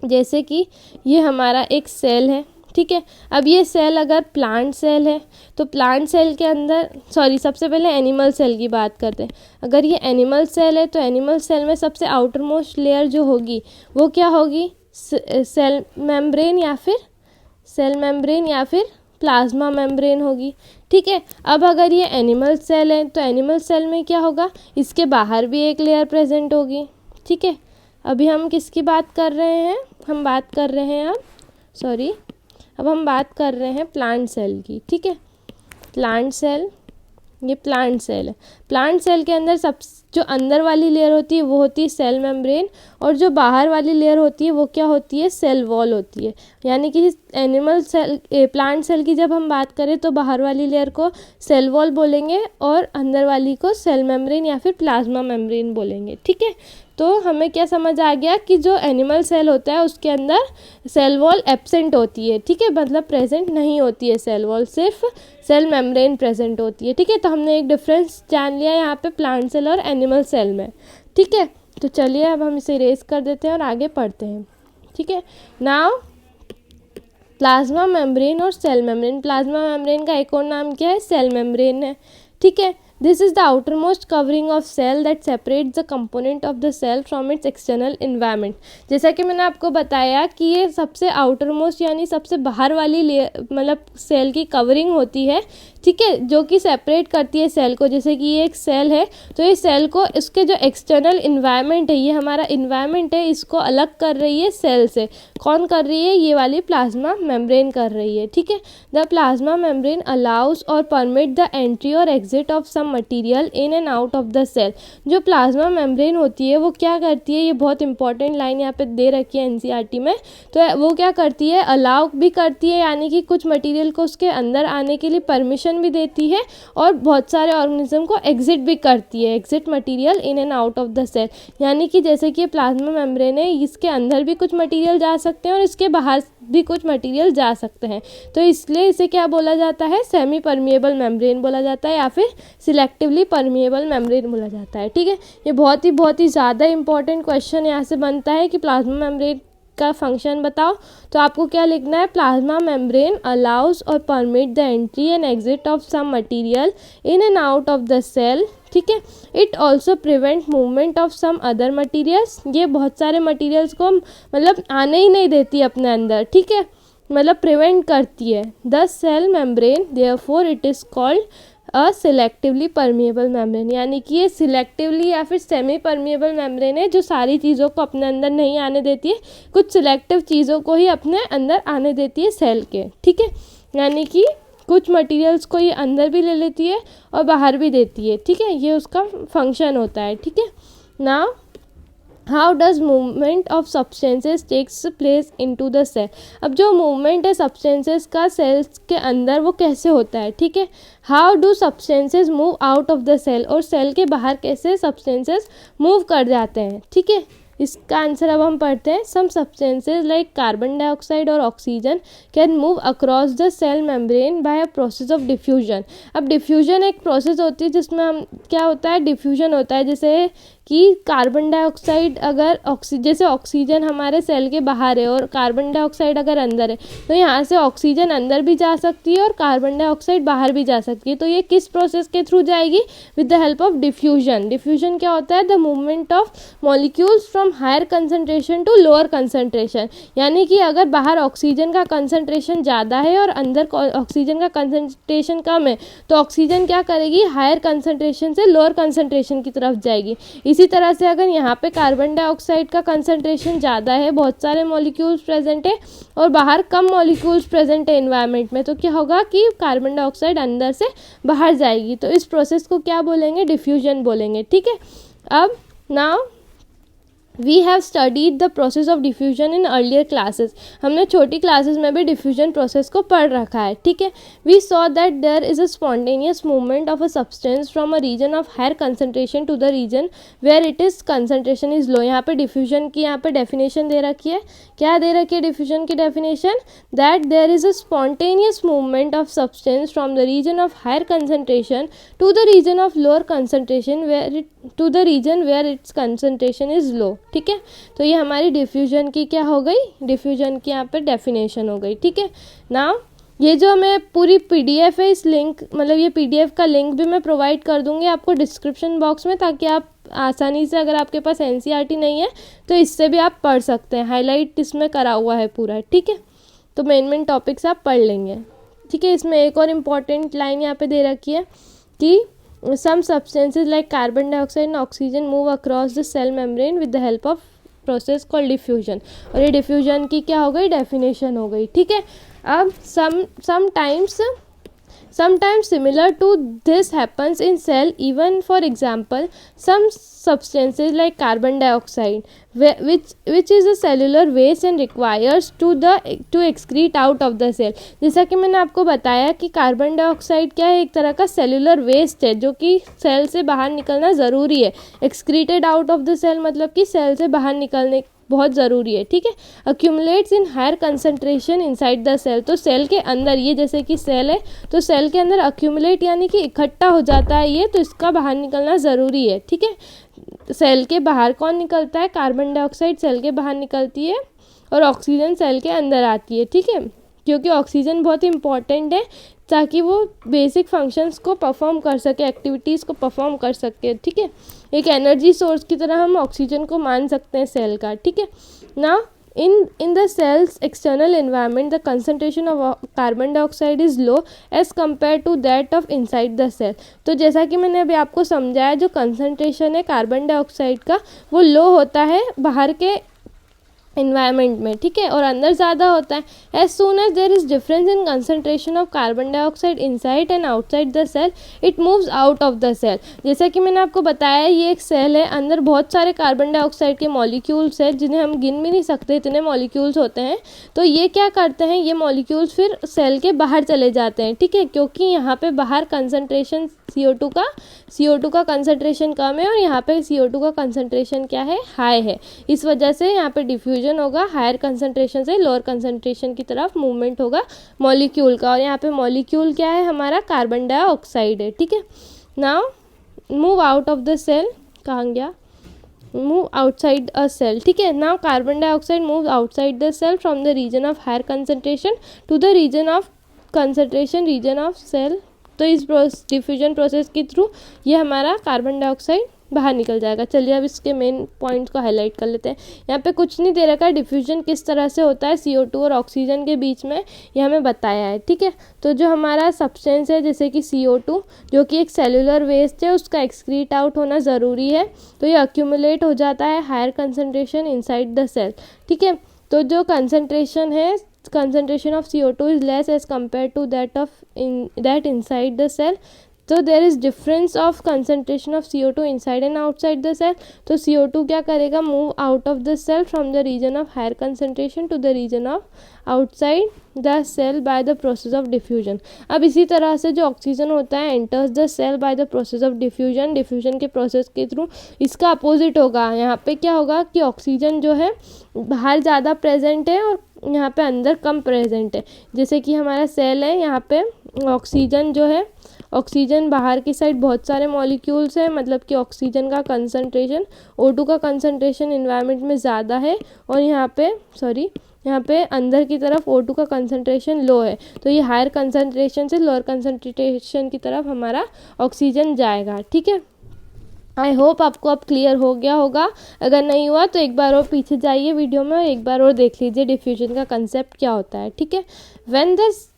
जैसे कि ये हमारा एक सेल है। ठीक है, अब ये सेल अगर प्लांट सेल है तो प्लांट सेल के अंदर, सबसे पहले एनिमल सेल की बात करते हैं। अगर ये एनिमल सेल है तो एनिमल सेल में सबसे आउटर मोस्ट लेयर जो होगी वो क्या होगी, सेल मेम्ब्रेन या फिर प्लाज्मा मेम्ब्रेन होगी। ठीक है, अब अगर ये एनिमल सेल है तो एनिमल सेल में क्या होगा, इसके बाहर भी एक लेयर प्रेजेंट होगी। ठीक है, अभी हम किसकी बात कर रहे हैं, अब हम बात कर रहे हैं प्लांट सेल की। ठीक है, प्लांट सेल, ये प्लांट सेल है। प्लांट सेल के अंदर जो अंदर वाली लेयर होती है वो होती है सेल मेम्ब्रेन, और जो बाहर वाली लेयर होती है वो क्या होती है, सेल वॉल होती है। यानी कि एनिमल सेल, प्लांट सेल की जब हम बात करें तो बाहर वाली लेयर को सेल वॉल बोलेंगे और अंदर वाली को सेल मेम्ब्रेन या फिर प्लाज्मा मेम्ब्रेन बोलेंगे। ठीक है, तो हमें क्या समझ आ गया कि जो एनिमल सेल होता है उसके अंदर सेल वॉल एब्सेंट होती है। ठीक है, मतलब प्रेजेंट नहीं होती है सेल वॉल, सिर्फ सेल मेम्ब्रेन प्रेजेंट होती है। ठीक है, तो हमने एक डिफरेंस जान लिया यहाँ पे प्लांट सेल और एनिमल सेल में। ठीक है, तो चलिए अब हम इसे इरेज कर देते हैं और आगे पढ़ते हैं। ठीक है, नाउ प्लाज्मा मेम्ब्रेन और सेल मेम्ब्रेन। प्लाज्मा मेम्ब्रेन का एक और नाम क्या है, सेल मेम्ब्रेन है। ठीक है, this is the outermost covering of cell that separates the component of the cell from its external environment. जैसा कि मैंने आपको बताया कि ये सबसे आउटरमोस्ट यानी सबसे बाहर वाली लेयर, मतलब सेल की कवरिंग होती है। ठीक है, जो कि सेपरेट करती है सेल को। जैसे कि ये एक सेल है तो ये सेल को, इसके जो एक्सटर्नल इन्वायरमेंट है, ये हमारा इन्वायरमेंट है, इसको अलग कर रही है सेल से। कौन कर रही है, ये वाली प्लाज्मा मेम्ब्रेन कर रही है। ठीक है, द प्लाज्मा मेम्ब्रेन अलाउज और परमिट द एंट्री और exit of some material in and out of the cell. जो प्लाज्मा मेम्ब्रेन होती है वो क्या करती है, ये बहुत इंपॉर्टेंट लाइन यहाँ पे दे रखी है एनसीईआरटी में, तो वो क्या करती है, अलाउ भी करती है, यानी कि कुछ मटेरियल को उसके अंदर आने के लिए परमिशन भी देती है, और बहुत सारे ऑर्गेनिज्म को एग्जिट भी करती है, exit material in and out of the cell. यानी कि जैसे कि प्लाज्मा मेम्ब्रेन है, इसके अंदर भी कुछ मटेरियल जा सकते हैं और इसके बाहर भी कुछ मटेरियल जा सकते हैं, तो इसलिए इसे क्या बोला जाता है, सेमी परमिएबल मेम्ब्रेन बोला जाता है या फिर सिलेक्टिवली परमिएबल मेम्ब्रेन बोला जाता है। ठीक है, ये बहुत ही ज़्यादा इंपॉर्टेंट क्वेश्चन यहाँ से बनता है कि प्लाज्मा मेम्ब्रेन का फंक्शन बताओ, तो आपको क्या लिखना है, प्लाज्मा मेम्ब्रेन अलाउज और permit the entry and exit of some material in and out of the cell. ठीक है, it also prevent movement of some other materials. ये बहुत सारे मटीरियल्स को मतलब आने ही नहीं देती अपने अंदर। ठीक है, मतलब प्रिवेंट करती है। The cell membrane therefore it is called a selectively permeable membrane. यानी कि ये सिलेक्टिवली या फिर सेमी परमिएबल मेम्ब्रेन है, जो सारी चीज़ों को अपने अंदर नहीं आने देती है, कुछ सिलेक्टिव चीज़ों को ही अपने अंदर आने देती है सेल के। ठीक है, यानी कि कुछ मटेरियल्स को ये अंदर भी ले लेती है और बाहर भी देती है। ठीक है, ये उसका फंक्शन होता है। ठीक है, now how does movement of substances takes place into the cell. अब जो मूवमेंट है सब्सटेंसेस का सेल्स के अंदर वो कैसे होता है। ठीक है, how do substances move out of the cell, और सेल के बाहर कैसे सब्सटेंसेस मूव कर जाते हैं। ठीक है, इसका आंसर अब हम पढ़ते हैं। Some substances like carbon dioxide और oxygen can move across the cell membrane by a process of diffusion. अब डिफ्यूजन एक प्रोसेस होती है जिसमें हम क्या होता है, डिफ्यूजन होता है, जैसे कि कार्बन डाइऑक्साइड अगर जैसे ऑक्सीजन हमारे सेल के बाहर है और कार्बन डाइऑक्साइड अगर अंदर है, तो यहाँ से ऑक्सीजन अंदर भी जा सकती है और कार्बन डाइऑक्साइड बाहर भी जा सकती है। तो ये किस प्रोसेस के थ्रू जाएगी? With the help of diffusion. Diffusion क्या होता है? The movement of molecules from higher concentration to lower concentration. यानी कि अगर बाहर ऑक्सीजन का कंसंट्रेशन ज़्यादा है और अंदर ऑक्सीजन का कंसंट्रेशन कम है, तो ऑक्सीजन क्या करेगी? हायर कंसंट्रेशन से लोअर कंसंट्रेशन की तरफ जाएगी। इसी तरह से अगर यहाँ पे कार्बन डाइऑक्साइड का कंसंट्रेशन ज़्यादा है, बहुत सारे मॉलिक्यूल्स प्रेजेंट है और बाहर कम मॉलिक्यूल्स प्रेजेंट है एनवायरनमेंट में, तो क्या होगा कि कार्बन डाइऑक्साइड अंदर से बाहर जाएगी। तो इस प्रोसेस को क्या बोलेंगे? डिफ्यूजन बोलेंगे। ठीक है, अब now we have studied the process of diffusion in earlier classes. हमने छोटी क्लासेस में भी डिफ्यूजन प्रोसेस को पढ़ रखा है। ठीक है, we saw that there is a spontaneous movement of a substance from a region of higher concentration to the region where it is concentration is low. यहाँ पे डिफ्यूजन की यहाँ पे डेफिनेशन दे रखी है। क्या दे रखी है डिफ्यूजन की definition? That there is a spontaneous movement of substance from the region of higher concentration to the region of lower concentration to the region where it's concentration is low. ठीक है, तो ये हमारी डिफ्यूजन की क्या हो गई? डिफ्यूजन की यहाँ पे डेफिनेशन हो गई। ठीक है, नाउ ये जो मैं पूरी पीडीएफ है, इस लिंक मतलब ये पीडीएफ का लिंक भी मैं प्रोवाइड कर दूंगी आपको डिस्क्रिप्शन बॉक्स में, ताकि आप आसानी से, अगर आपके पास एनसीईआरटी नहीं है तो इससे भी आप पढ़ सकते हैं। हाईलाइट इसमें करा हुआ है पूरा। ठीक है, तो मेन टॉपिक्स आप पढ़ लेंगे। ठीक है, इसमें एक और इम्पॉर्टेंट लाइन यहाँ पे दे रखी है कि some substances like carbon dioxide and oxygen move across the cell membrane with the help of process called diffusion। और ये डिफ्यूजन की क्या हो गई? डेफिनेशन हो गई। ठीक है, अब sometimes similar to this happens in cell. Even for example, some substances like carbon dioxide which is a cellular waste and requires to excrete out of the cell। जैसा कि मैंने आपको बताया कि कार्बन डाइऑक्साइड क्या है? एक तरह का सेलुलर वेस्ट है जो कि सेल से बाहर निकलना ज़रूरी है। Excreted out of the cell मतलब कि सेल से बाहर निकलने बहुत ज़रूरी है। ठीक है, accumulates in higher concentration inside the cell. तो सेल के अंदर, ये जैसे कि सेल है तो सेल के अंदर अक्यूमुलेट यानी कि इकट्ठा हो जाता है ये, तो इसका बाहर निकलना ज़रूरी है। ठीक है, सेल के बाहर कौन निकलता है? कार्बन डाइऑक्साइड सेल के बाहर निकलती है और ऑक्सीजन सेल के अंदर आती है। ठीक है, क्योंकि ऑक्सीजन बहुत इंपॉर्टेंट है ताकि वो बेसिक फंक्शंस को परफॉर्म कर सके, एक्टिविटीज़ को परफॉर्म कर सके। ठीक है, एक एनर्जी सोर्स की तरह हम ऑक्सीजन को मान सकते हैं सेल का। ठीक है, ना in the cell's external environment the concentration of carbon dioxide is low as compared to that of inside the cell। तो जैसा कि मैंने अभी आपको समझाया, जो कंसंट्रेशन है कार्बन डाइऑक्साइड का वो लो होता है बाहर के इन्वायरमेंट में। ठीक है, और अंदर ज़्यादा होता है। As soon as there is difference in concentration of carbon dioxide inside and outside the cell it moves out of the cell. जैसा कि मैंने आपको बताया, ये एक सेल है, अंदर बहुत सारे कार्बन डाइऑक्साइड के मॉलिक्यूल्स हैं जिन्हें हम गिन भी नहीं सकते, इतने मॉलिक्यूल्स होते हैं। तो ये क्या करते हैं? ये मॉलिक्यूल्स फिर सेल के बाहर चले जाते हैं। ठीक है, क्योंकि यहाँ पे बाहर कंसंट्रेशन CO2 का कंसंट्रेशन कम है और यहाँ पे CO2 का कंसंट्रेशन क्या है? हाई है। इस वजह से यहाँ पे डिफ्यूजन होगा, हायर कंसंट्रेशन से लोअर कंसंट्रेशन की तरफ मूवमेंट होगा मॉलिक्यूल का। और यहाँ पे मॉलिक्यूल क्या है? हमारा कार्बन डाइऑक्साइड है। ठीक है, now move out of the cell. कहाँ गया? Move outside a cell. ठीक है, now carbon dioxide move outside the cell from the region of higher concentration to the region of concentration region of cell. तो इस diffusion process के through ये हमारा carbon dioxide बाहर निकल जाएगा। चलिए अब इसके मेन पॉइंट्स को हाईलाइट कर लेते हैं। यहाँ पे कुछ नहीं दे रखा है, डिफ्यूजन किस तरह से होता है CO2 और ऑक्सीजन के बीच में, ये हमें बताया है। ठीक है, तो जो हमारा सब्सटेंस है जैसे कि CO2 जो कि एक सेलुलर वेस्ट है, उसका एक्सक्रीट आउट होना ज़रूरी है। तो ये अक्यूमुलेट हो जाता है higher concentration inside the cell. ठीक है, तो जो कंसनट्रेशन है, concentration of CO2 is less as compared to that inside the cell। तो there is difference of concentration of CO2 inside and outside the cell. तो CO2 क्या करेगा? Move out of the cell from the region of higher concentration to the region of outside the cell by the process of diffusion. अब इसी तरह से जो oxygen होता है enters the cell by the process of diffusion. Diffusion के process के through इसका अपोजिट होगा। यहाँ पे क्या होगा कि ऑक्सीजन जो है बाहर ज़्यादा प्रेजेंट है और यहाँ पे अंदर कम प्रेजेंट है। जैसे कि हमारा सेल है, यहाँ पे ऑक्सीजन जो है ऑक्सीजन बाहर की साइड बहुत सारे मॉलिक्यूल्स हैं, मतलब कि ऑक्सीजन का कंसंट्रेशन, O2 का कंसंट्रेशन इन्वायरमेंट में ज़्यादा है, और यहाँ पे अंदर की तरफ O2 का कंसंट्रेशन लो है, तो ये हायर कंसंट्रेशन से लोअर कंसंट्रेशन की तरफ हमारा ऑक्सीजन जाएगा। ठीक है, आई होप आपको अब क्लियर हो गया होगा। अगर नहीं हुआ तो एक बार और पीछे जाइए वीडियो में, एक बार और देख लीजिए डिफ्यूजन का कंसेप्ट क्या होता है। ठीक है,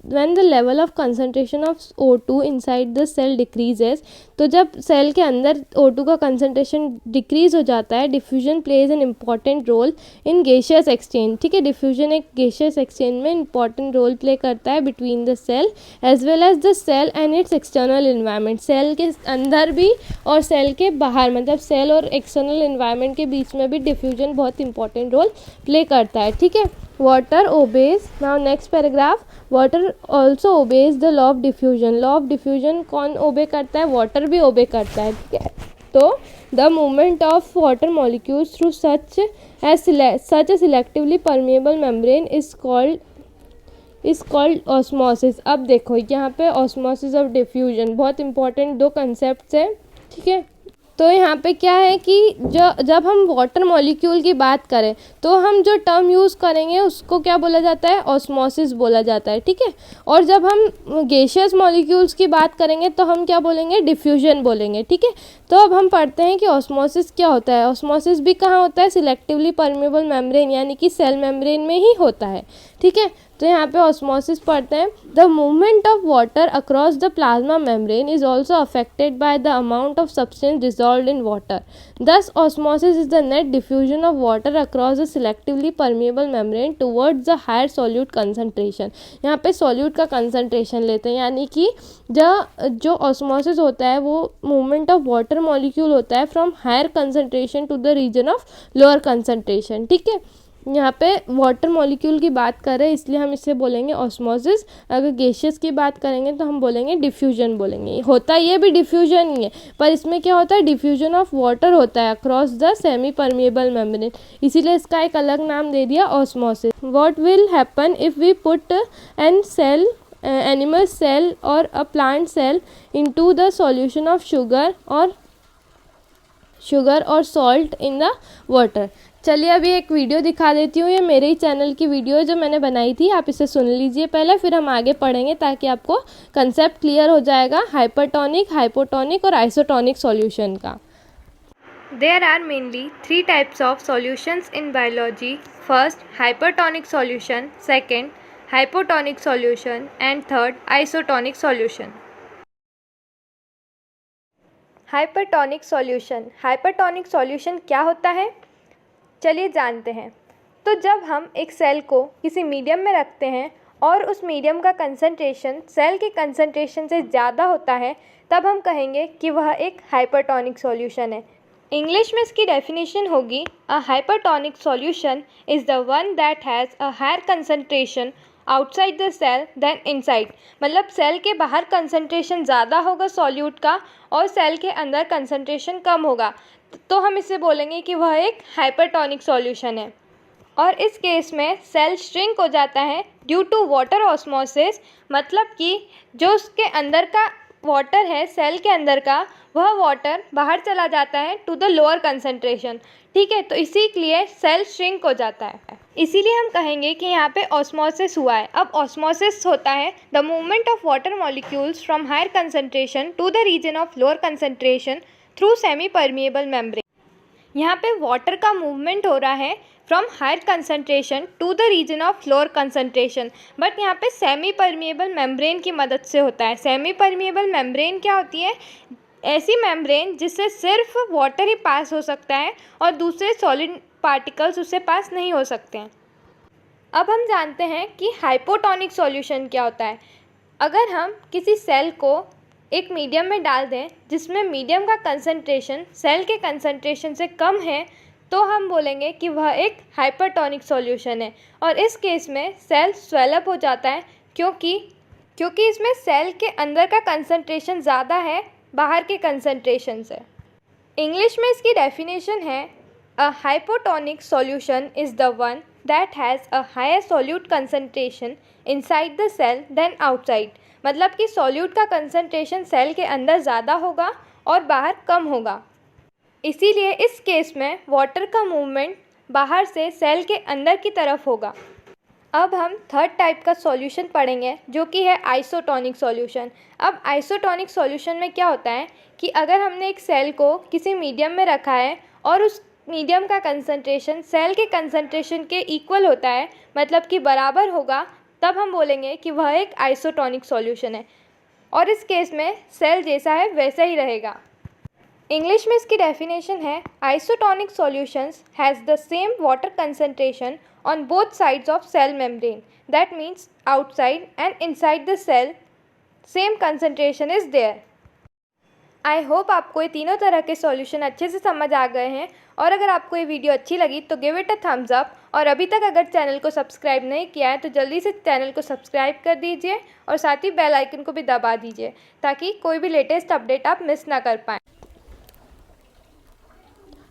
when the level of concentration of O2 inside the cell decreases, तो जब सेल के अंदर O2 का कंसंट्रेशन डिक्रीज हो जाता है, diffusion plays an important role in gaseous exchange. ठीक है, डिफ्यूजन एक गेशियस एक्सचेंज में इंपॉर्टेंट रोल प्ले करता है between the cell as well as the cell and its external environment. Cell के अंदर भी और सेल के बाहर, मतलब सेल और एक्सटर्नल इन्वायरमेंट के बीच में भी डिफ्यूजन बहुत इंपॉर्टेंट रोल प्ले करता है। ठीक है, water obeys, now next paragraph, water also obeys the law of diffusion. Law of diffusion कौन ओबे करता है? वाटर भी ओबे करता है। ठीक है, तो the movement of water molecules through such A selectively permeable membrane is called osmosis. अब देखो यहाँ पे ऑस्मोसिस ऑफ डिफ्यूजन बहुत इंपॉर्टेंट दो कंसेप्ट है। ठीक है, तो यहाँ पे क्या है कि जब हम वाटर मॉलिक्यूल की बात करें तो हम जो टर्म यूज़ करेंगे उसको क्या बोला जाता है? ऑस्मोसिस बोला जाता है। ठीक है, और जब हम गेशियस मॉलिक्यूल्स की बात करेंगे तो हम क्या बोलेंगे? डिफ्यूजन बोलेंगे। ठीक है, तो अब हम पढ़ते हैं कि ऑस्मोसिस क्या होता है। ऑस्मोसिस भी कहाँ होता है? सिलेक्टिवली परमेबल मेम्ब्रेन यानी कि सेल मेम्ब्रेन में ही होता है। ठीक है, तो यहाँ पे ऑस्मोसिस पढ़ते हैं। The movement of water across the plasma membrane is also affected by the amount of substance dissolved in water. Thus osmosis is the net diffusion of water across the selectively permeable membrane towards the higher solute concentration. यहाँ पे solute का concentration लेते हैं, यानी कि जो osmosis होता है वो मूवमेंट ऑफ वाटर मॉलिक्यूल होता है from higher concentration to the region of lower concentration. ठीक है, यहाँ पे वाटर मॉलिक्यूल की बात कर रहे हैं इसलिए हम इसे बोलेंगे ऑस्मोसिस। अगर गैशियस की बात करेंगे तो हम बोलेंगे डिफ्यूजन बोलेंगे। होता ये भी डिफ्यूजन ही है, पर इसमें क्या होता है? डिफ्यूजन ऑफ वाटर होता है across the semi permeable membrane, इसीलिए इसका एक अलग नाम दे दिया osmosis. What will happen if we put an cell animal cell और a plant cell into the solution of sugar और सॉल्ट इन द वाटर। चलिए अभी एक वीडियो दिखा देती हूँ, ये मेरे ही चैनल की वीडियो है जो मैंने बनाई थी, आप इसे सुन लीजिए पहले, फिर हम आगे पढ़ेंगे ताकि आपको कंसेप्ट क्लियर हो जाएगा हाइपरटोनिक, हाइपोटोनिक और आइसोटोनिक सॉल्यूशन का। There are mainly three types of solutions in biology. First, hypertonic solution. Second, hypotonic solution. And third, isotonic solution. Hypertonic solution. Hypertonic solution क्या होता है? चलिए जानते हैं। तो जब हम एक सेल को किसी मीडियम में रखते हैं और उस मीडियम का कंसंट्रेशन सेल के कंसंट्रेशन से ज़्यादा होता है, तब हम कहेंगे कि वह एक हाइपरटोनिक सॉल्यूशन है। इंग्लिश में इसकी डेफिनेशन होगी, a hypertonic solution is the one that has a higher concentration outside the cell than inside. मतलब सेल के बाहर कंसंट्रेशन ज़्यादा होगा सॉल्यूट का और सेल के अंदर कंसंट्रेशन कम होगा, तो हम इसे बोलेंगे कि वह एक हाइपरटोनिक सॉल्यूशन है। और इस केस में सेल श्रिंक हो जाता है ड्यू टू वाटर ऑस्मोसिस, मतलब कि जो उसके अंदर का वाटर है सेल के अंदर का, वह वाटर बाहर चला जाता है टू द लोअर कंसंट्रेशन। ठीक है, तो इसी लिए सेल श्रिंक हो जाता है, इसीलिए हम कहेंगे कि यहाँ पे ऑस्मोसिस हुआ है। अब ऑस्मोसिस होता है the movement of water molecules from higher concentration to the region of lower concentration through semi permeable membrane. यहाँ पे वाटर का मूवमेंट हो रहा है from higher concentration to the region of lower concentration, but यहाँ पे सेमी परमिएबल मेम्ब्रेन की मदद से होता है। सेमी परमिएबल मेम्ब्रेन क्या होती है? ऐसी मेम्ब्रेन जिससे सिर्फ वाटर ही पास हो सकता है और दूसरे सॉलिड पार्टिकल्स उससे पास नहीं हो सकते हैं। अब हम जानते हैं कि हाइपोटोनिक सॉल्यूशन क्या होता है। अगर हम किसी सेल को एक मीडियम में डाल दें जिसमें मीडियम का कंसंट्रेशन सेल के कंसंट्रेशन से कम है, तो हम बोलेंगे कि वह एक हाइपरटोनिक सॉल्यूशन है। और इस केस में सेल स्वेलअप हो जाता है क्योंकि इसमें सेल के अंदर का कंसंट्रेशन ज़्यादा है बाहर के कंसंट्रेशन से। इंग्लिश में इसकी डेफिनेशन है, a hypotonic solution is the one that has a higher solute concentration inside the cell than outside. मतलब कि सॉल्यूट का कंसंट्रेशन सेल के अंदर ज़्यादा होगा और बाहर कम होगा। इसीलिए इस केस में वाटर का मूवमेंट बाहर से सेल के अंदर की तरफ होगा। अब हम थर्ड टाइप का सॉल्यूशन पढ़ेंगे जो कि है आइसोटोनिक सॉल्यूशन। अब आइसोटोनिक सॉल्यूशन में क्या होता है कि अगर हमने एक सेल को किसी मीडियम में रखा है और उस मीडियम का कंसंट्रेशन सेल के कंसंट्रेशन के इक्वल होता है, मतलब कि बराबर होगा, तब हम बोलेंगे कि वह एक आइसोटोनिक सॉल्यूशन है और इस केस में सेल जैसा है वैसा ही रहेगा। इंग्लिश में इसकी डेफिनेशन है isotonic solutions has the same water concentration on both sides of cell membrane. That means outside and inside the cell same concentration is there. I hope आपको ये तीनों तरह के सॉल्यूशन अच्छे से समझ आ गए हैं और अगर आपको ये वीडियो अच्छी लगी तो give it a thumbs up और अभी तक अगर चैनल को सब्सक्राइब नहीं किया है तो जल्दी से चैनल को सब्सक्राइब कर दीजिए और साथ ही बेल आइकन को भी दबा दीजिए ताकि कोई भी लेटेस्ट अपडेट आप मिस ना कर पाएँ।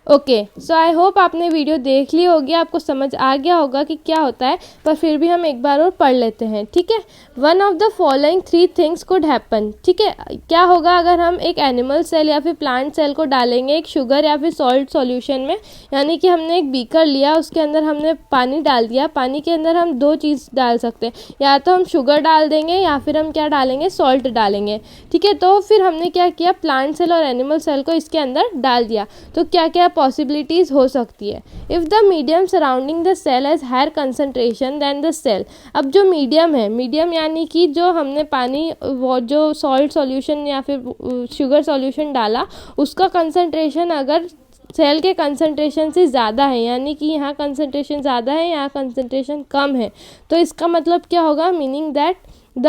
ओके, सो आई होप आपने वीडियो देख ली होगी, आपको समझ आ गया होगा कि क्या होता है, पर फिर भी हम एक बार और पढ़ लेते हैं। ठीक है, one of the following 3 things could happen. ठीक है, क्या होगा अगर हम एक एनिमल सेल या फिर प्लांट सेल को डालेंगे एक शुगर या फिर सॉल्ट सॉल्यूशन में, यानी कि हमने एक बीकर लिया, उसके अंदर हमने पानी डाल दिया। पानी के अंदर हम 2 चीज़ डाल सकते हैं, या तो हम शुगर डाल देंगे या फिर हम क्या डालेंगे, सॉल्ट डालेंगे। ठीक है, तो फिर हमने क्या किया, प्लांट सेल और एनिमल सेल को इसके अंदर डाल दिया। तो क्या क्या पॉसिबिलिटीज़ हो सकती है। If the medium surrounding the cell has higher concentration than the cell. अब जो मीडियम है, मीडियम यानी कि जो हमने पानी वो जो सॉल्ट सॉल्यूशन या फिर शुगर सॉल्यूशन डाला उसका कंसंट्रेशन अगर सेल के कंसंट्रेशन से ज़्यादा है, यानी कि यहाँ कंसंट्रेशन ज़्यादा है, यहाँ कंसंट्रेशन कम है, तो इसका मतलब क्या होगा, meaning that the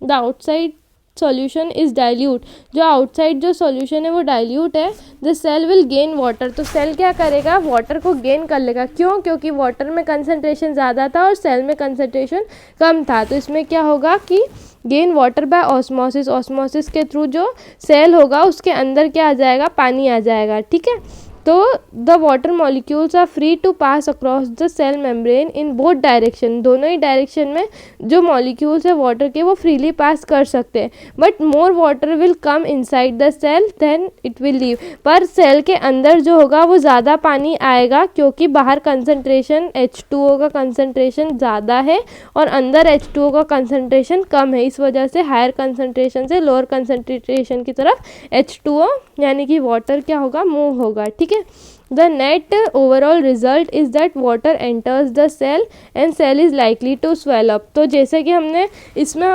outside solution is dilute. जो आउटसाइड जो सॉल्यूशन है वो डाइल्यूट है। The cell will gain water. तो सेल क्या करेगा, वाटर को गेन कर लेगा। क्यों? क्योंकि वाटर में कंसंट्रेशन ज़्यादा था और सेल में कंसंट्रेशन कम था। तो इसमें क्या होगा कि gain water by osmosis. Osmosis के थ्रू जो सेल होगा उसके अंदर क्या आ जाएगा, पानी आ जाएगा। ठीक है, तो the water molecules are free to pass across the cell membrane in both direction. दोनों ही डायरेक्शन में जो मॉलिक्यूल्स है वाटर के वो फ्रीली पास कर सकते हैं। But more water will come inside the cell than it will leave. पर सेल के अंदर जो होगा वो ज़्यादा पानी आएगा क्योंकि बाहर कंसंट्रेशन H2O का कंसंट्रेशन ज़्यादा है और अंदर H2O का कंसंट्रेशन कम है। इस वजह से हायर कंसंट्रेशन से लोअर कंसंट्रेशन की तरफ H2O यानी कि वाटर क्या होगा, मूव होगा। ठीक है, the net overall result is that water enters the cell and cell is likely to swell up। तो जैसे कि हमने इसमें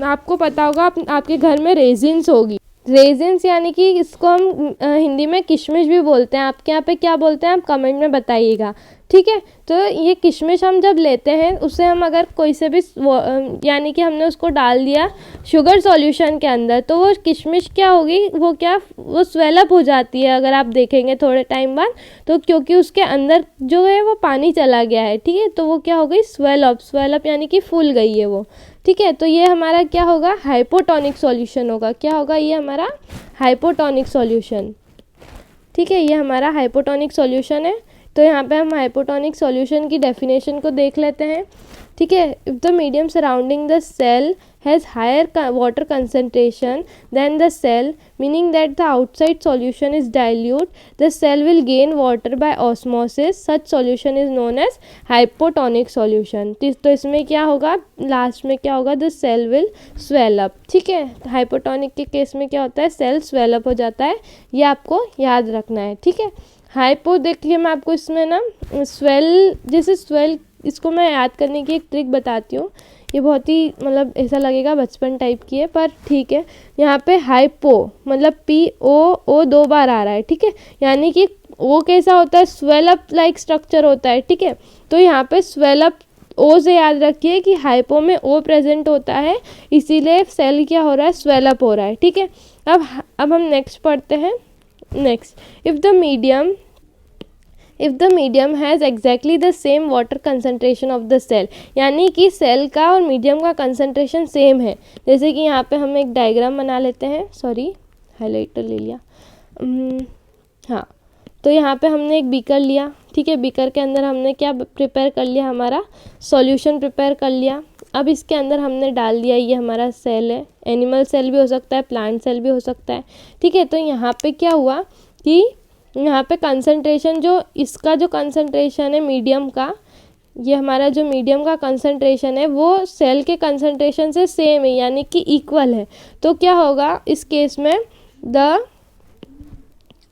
आपको पता होगा आपके घर में रेजिन्स होगी। रेजिन्स यानी कि इसको हम हिंदी में किशमिश भी बोलते हैं। आपके यहाँ पे क्या बोलते हैं आप कमेंट में बताइएगा। ठीक है, तो ये किशमिश हम जब लेते हैं उसे हम अगर कोई से भी यानी कि हमने उसको डाल दिया शुगर सॉल्यूशन के अंदर, तो वो किशमिश क्या होगी, वो स्वेलअप हो जाती है। अगर आप देखेंगे थोड़े टाइम बाद, तो क्योंकि उसके अंदर जो है वो पानी चला गया है। ठीक है, तो वो क्या हो गई, स्वेलअप यानी कि फूल गई है वो। ठीक है, तो ये हमारा क्या होगा, हाइपोटोनिक सॉल्यूशन होगा। क्या होगा, ये हमारा हाइपोटोनिक सॉल्यूशन। ठीक है, ये हमारा हाइपोटोनिक सॉल्यूशन है। तो यहाँ पे हम हाइपोटोनिक सॉल्यूशन की डेफिनेशन को देख लेते हैं। ठीक है, if the medium surrounding the cell has higher water concentration than the cell, meaning that the outside solution is dilute, the cell will gain water by osmosis. Such solution is known as hypotonic solution. तो इसमें क्या होगा, last में क्या होगा, the cell will swell up. ठीक है, hypotonic के केस में क्या होता है, सेल स्वेल अप हो जाता है। ये आपको याद रखना है। ठीक है, हाइपो देखिए मैं आपको इसमें ना स्वेल इसको मैं याद करने की एक ट्रिक बताती हूँ। ये बहुत ही मतलब ऐसा लगेगा बचपन टाइप की है, पर ठीक है। यहाँ पे हाइपो मतलब PO 2 बार आ रहा है। ठीक है, यानी कि O कैसा होता है, स्वेल अप लाइक स्ट्रक्चर होता है। ठीक है, तो यहाँ पे स्वेल अप O से याद रखिए कि हाइपो में O प्रेजेंट होता है, इसीलिए सेल क्या हो रहा है, स्वेल अप हो रहा है। ठीक है, अब हम नेक्स्ट पढ़ते हैं। Next, if the medium has exactly the same water concentration of the cell, यानी कि सेल का और मीडियम का कंसंट्रेशन सेम है। जैसे कि यहाँ पे हम एक डायग्राम बना लेते हैं, सॉरी हाइलाइटर ले लिया। हाँ, तो यहाँ पे हमने एक बीकर लिया। ठीक है, बीकर के अंदर हमने क्या प्रिपेयर कर लिया, हमारा सॉल्यूशन प्रिपेयर कर लिया। अब इसके अंदर हमने डाल दिया, ये हमारा सेल है, एनिमल सेल भी हो सकता है, प्लांट सेल भी हो सकता है, ठीक है। तो यहाँ पे क्या हुआ कि यहाँ पे कंसंट्रेशन, जो इसका जो कंसंट्रेशन है मीडियम का, ये हमारा जो मीडियम का कंसंट्रेशन है वो सेल के कंसंट्रेशन से सेम है, यानी कि इक्वल है। तो क्या होगा इस केस में,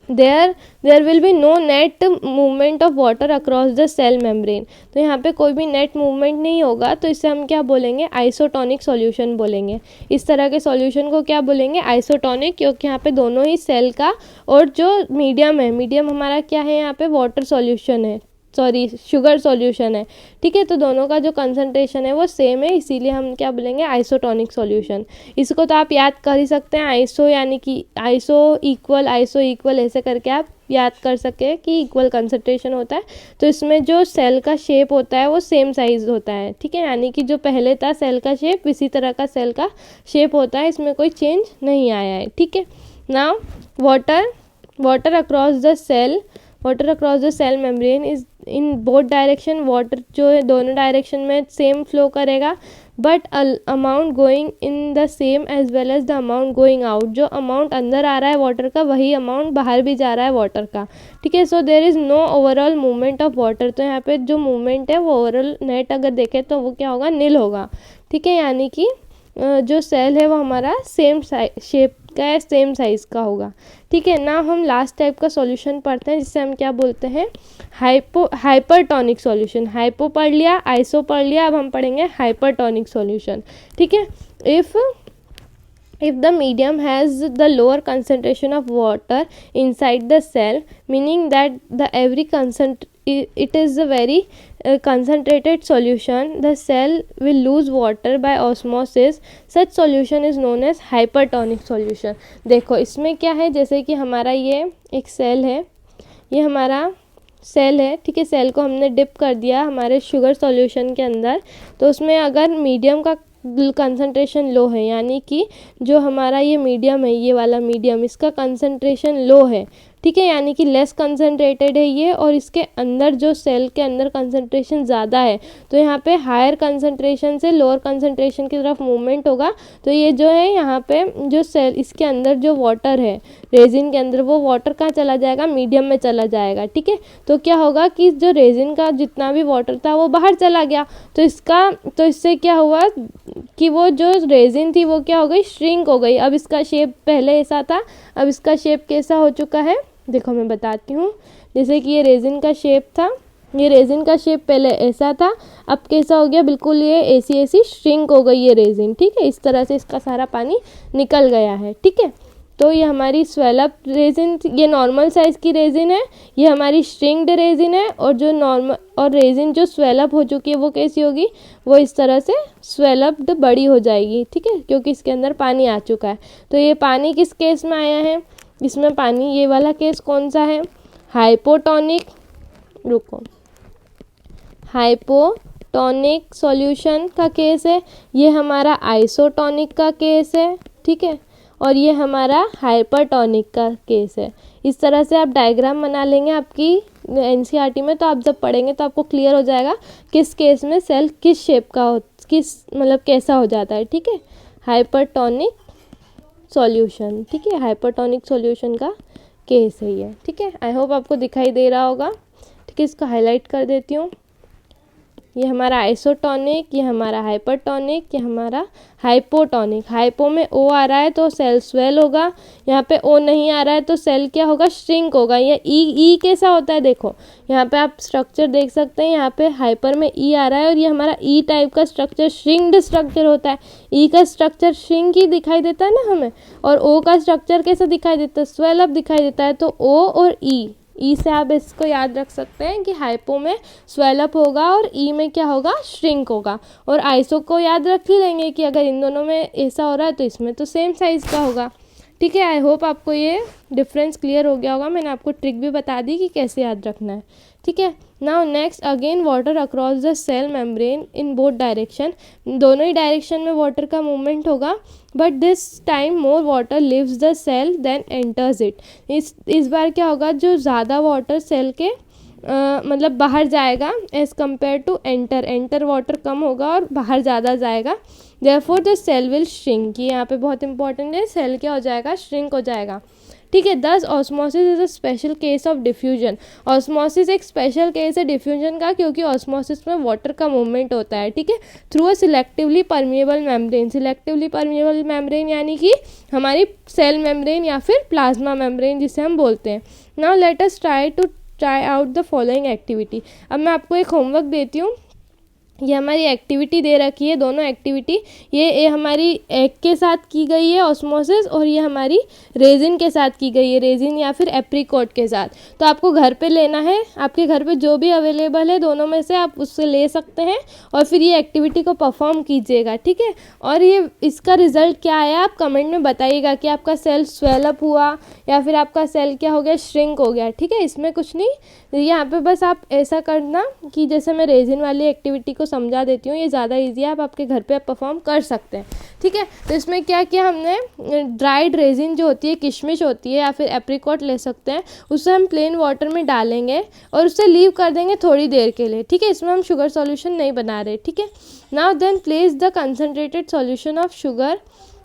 there will be no net movement of water across the cell membrane. तो यहाँ पे कोई भी नेट मूवमेंट नहीं होगा, तो इसे हम क्या बोलेंगे, आइसोटोनिक सॉल्यूशन बोलेंगे। इस तरह के सॉल्यूशन को क्या बोलेंगे, आइसोटोनिक, क्योंकि यहाँ पे दोनों ही सेल का और जो मीडियम है, मीडियम हमारा क्या है, यहाँ पे वाटर सॉल्यूशन है, सॉरी शुगर सॉल्यूशन है, ठीक है। तो दोनों का जो कंसंट्रेशन है वो सेम है, इसीलिए हम क्या बोलेंगे, आइसोटोनिक सॉल्यूशन। इसको तो आप याद कर ही सकते हैं, आइसो यानी कि आइसो इक्वल ऐसे करके आप याद कर सके कि इक्वल कंसंट्रेशन होता है। तो इसमें जो सेल का शेप होता है वो सेम साइज होता है, ठीक है, यानी कि जो पहले था सेल का शेप, इसी तरह का सेल का शेप होता है, इसमें कोई चेंज नहीं आया है, ठीक है। Now water across the cell membrane is in both direction. Water जो है दोनों डायरेक्शन में सेम फ्लो करेगा, but amount going in the same as well as the amount going out. जो अमाउंट अंदर आ रहा है वाटर का, वही अमाउंट बाहर भी जा रहा है वाटर का, ठीक है। So there is no overall movement of water. तो यहाँ पे जो मूवमेंट है वो ओवरऑल नेट अगर देखें तो वो क्या होगा, नील होगा, ठीक है। यानी कि जो सेल है वो हमारा सेम शेप का है, सेम साइज़ का होगा, ठीक है ना। हम लास्ट टाइप का सॉल्यूशन पढ़ते हैं, जिससे हम क्या बोलते हैं, हाइपरटोनिक सॉल्यूशन। हाइपो पढ़ लिया, आइसो पढ़ लिया, अब हम पढ़ेंगे हाइपरटोनिक सॉल्यूशन, ठीक है। If the medium has the lower concentration of water inside the cell, meaning that it is a very concentrated solution, the cell will lose water by osmosis. Such solution is known as hypertonic solution. देखो इसमें क्या है, जैसे कि हमारा ये एक cell है, ये हमारा सेल है, ठीक है। सेल को हमने डिप कर दिया हमारे शुगर सॉल्यूशन के अंदर, तो उसमें अगर मीडियम का कंसंट्रेशन लो है, यानी कि जो हमारा ये मीडियम है, ये वाला मीडियम, इसका कंसंट्रेशन लो है, ठीक है, यानी कि लेस कंसंट्रेटेड है ये, और इसके अंदर जो सेल के अंदर कंसंट्रेशन ज़्यादा है, तो यहाँ पे हायर कंसंट्रेशन से लोअर कंसंट्रेशन की तरफ मूवमेंट होगा। तो ये जो है यहाँ पे जो सेल, इसके अंदर जो वाटर है रेजिन के अंदर, वो वाटर कहाँ चला जाएगा, मीडियम में चला जाएगा, ठीक है। तो क्या होगा कि जो रेजिन का जितना भी वाटर था वो बाहर चला गया, तो इससे क्या हुआ कि वो जो रेजिन थी वो क्या हो गई, श्रिंक हो गई। अब इसका शेप पहले ऐसा था, अब इसका शेप कैसा हो चुका है, देखो मैं बताती हूँ। जैसे कि ये रेजिन का शेप था, ये रेजिन का शेप पहले ऐसा था, अब कैसा हो गया, बिल्कुल ये ऐसी श्रिंक हो गई ये रेजिन, ठीक है। इस तरह से इसका सारा पानी निकल गया है, ठीक है। तो ये हमारी स्वेलअप रेजिन, ये नॉर्मल साइज़ की रेजिन है, ये हमारी श्रिंक्ड रेजिन है, और जो नॉर्मल और रेजिन जो स्वेलअप हो चुकी है वो कैसी होगी, वो इस तरह से स्वेलअप्ड बड़ी हो जाएगी, ठीक है, क्योंकि इसके अंदर पानी आ चुका है। तो ये पानी किस केस में आया है, इसमें पानी, ये वाला केस कौन सा है, हाइपोटोनिक, रुको, हाइपोटोनिक सॉल्यूशन का केस है, ये हमारा आइसोटोनिक का केस है, ठीक है, और ये हमारा हाइपरटोनिक का केस है। इस तरह से आप डायग्राम बना लेंगे आपकी एनसीईआरटी में, तो आप जब पढ़ेंगे तो आपको क्लियर हो जाएगा किस केस में सेल किस शेप का किस मतलब कैसा हो जाता है, ठीक है। हाइपरटोनिक सॉल्यूशन, ठीक है, हाइपरटोनिक सॉल्यूशन का केस है ये, ठीक है। आई होप आपको दिखाई दे रहा होगा, ठीक है। इसको हाईलाइट कर देती हूँ। ये हमारा आइसोटोनिक, ये हमारा हाइपरटोनिक, ये हमारा हाइपोटोनिक। हाइपो में ओ आ रहा है तो सेल स्वेल होगा, यहाँ पे ओ नहीं आ रहा है तो सेल क्या होगा, श्रिंक होगा। ये ई कैसा होता है, देखो यहाँ पे आप स्ट्रक्चर देख सकते हैं, यहाँ पे हाइपर में ई आ रहा है, और ये हमारा ई टाइप का स्ट्रक्चर श्रिंक्ड स्ट्रक्चर होता है। ई का स्ट्रक्चर श्रिंक ही दिखाई देता है ना हमें, और ओ का स्ट्रक्चर कैसा दिखाई देता है, स्वेल अप दिखाई देता है। तो ओ और ई से आप इसको याद रख सकते हैं कि हाइपो में स्वेलअप होगा और ई में क्या होगा, श्रिंक होगा। और आइसो को याद रख ही लेंगे कि अगर इन दोनों में ऐसा हो रहा है तो इसमें तो सेम साइज़ का होगा, ठीक है। आई होप आपको ये डिफरेंस क्लियर हो गया होगा, मैंने आपको ट्रिक भी बता दी कि कैसे याद रखना है, ठीक है। Now next, again water across the cell membrane in both direction. दोनों ही डायरेक्शन में वाटर का मूवमेंट होगा, but this time more water leaves the cell than enters it. इस बार क्या होगा, जो ज़्यादा वाटर सेल के मतलब बाहर जाएगा as compare to enter water कम होगा और बाहर ज़्यादा जाएगा। Therefore the cell will shrink, ये यहाँ पे बहुत इंपॉर्टेंट है, सेल क्या हो जाएगा, श्रिंक हो जाएगा। ठीक है। दस osmosis is a special case of diffusion, osmosis एक स्पेशल केस है डिफ्यूजन का, क्योंकि ऑस्मोसिस में वाटर का मूवमेंट होता है। ठीक है। Through a selectively permeable membrane, selectively permeable membrane यानी कि हमारी सेल मेम्ब्रेन या फिर प्लाज्मा मेम्ब्रेन जिसे हम बोलते हैं। Now let us try out the following activity. अब मैं आपको एक होमवर्क देती हूँ, ये हमारी एक्टिविटी दे रखी है, दोनों एक्टिविटी, ये हमारी एग के साथ की गई है ऑस्मोसिस, और ये हमारी रेजिन के साथ की गई है, रेजिन या फिर एप्रीकॉट के साथ। तो आपको घर पे लेना है, आपके घर पे जो भी अवेलेबल है दोनों में से आप उससे ले सकते हैं और फिर ये एक्टिविटी को परफॉर्म कीजिएगा। ठीक है। और ये इसका रिजल्ट क्या आया आप कमेंट में बताइएगा कि आपका सेल स्वेलअप हुआ या फिर आपका सेल क्या हो गया, श्रिंक हो गया। ठीक है। इसमें कुछ नहीं, यहाँ पे बस आप ऐसा करना कि जैसे मैं रेजिन वाली एक्टिविटी को समझा देती हूँ, ये ज़्यादा इजी है, आप आपके घर पे परफॉर्म कर सकते हैं। ठीक है। तो इसमें क्या किया हमने, ड्राइड रेजिन जो होती है, किशमिश होती है या फिर एप्रीकॉट ले सकते हैं, उससे हम प्लेन वाटर में डालेंगे और उससे लीव कर देंगे थोड़ी देर के लिए। ठीक है। इसमें हम शुगर सॉल्यूशन नहीं बना रहे। ठीक है। Now then place the concentrated solution of sugar,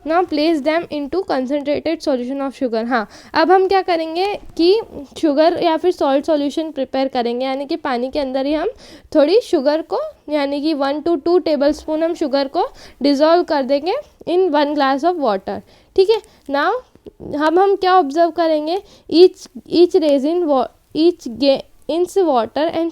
now place them into concentrated solution of sugar. हाँ, अब हम क्या करेंगे कि शुगर या फिर सॉल्ट सॉल्यूशन प्रिपेयर करेंगे, यानी कि पानी के अंदर ही हम थोड़ी शुगर को, यानी कि 1 to 2 टेबलस्पून हम शुगर को डिज़ोल्व कर देंगे इन 1 ग्लास ऑफ वाटर। ठीक है। नाउ हम क्या ऑब्जर्व करेंगे, each resin each gains water and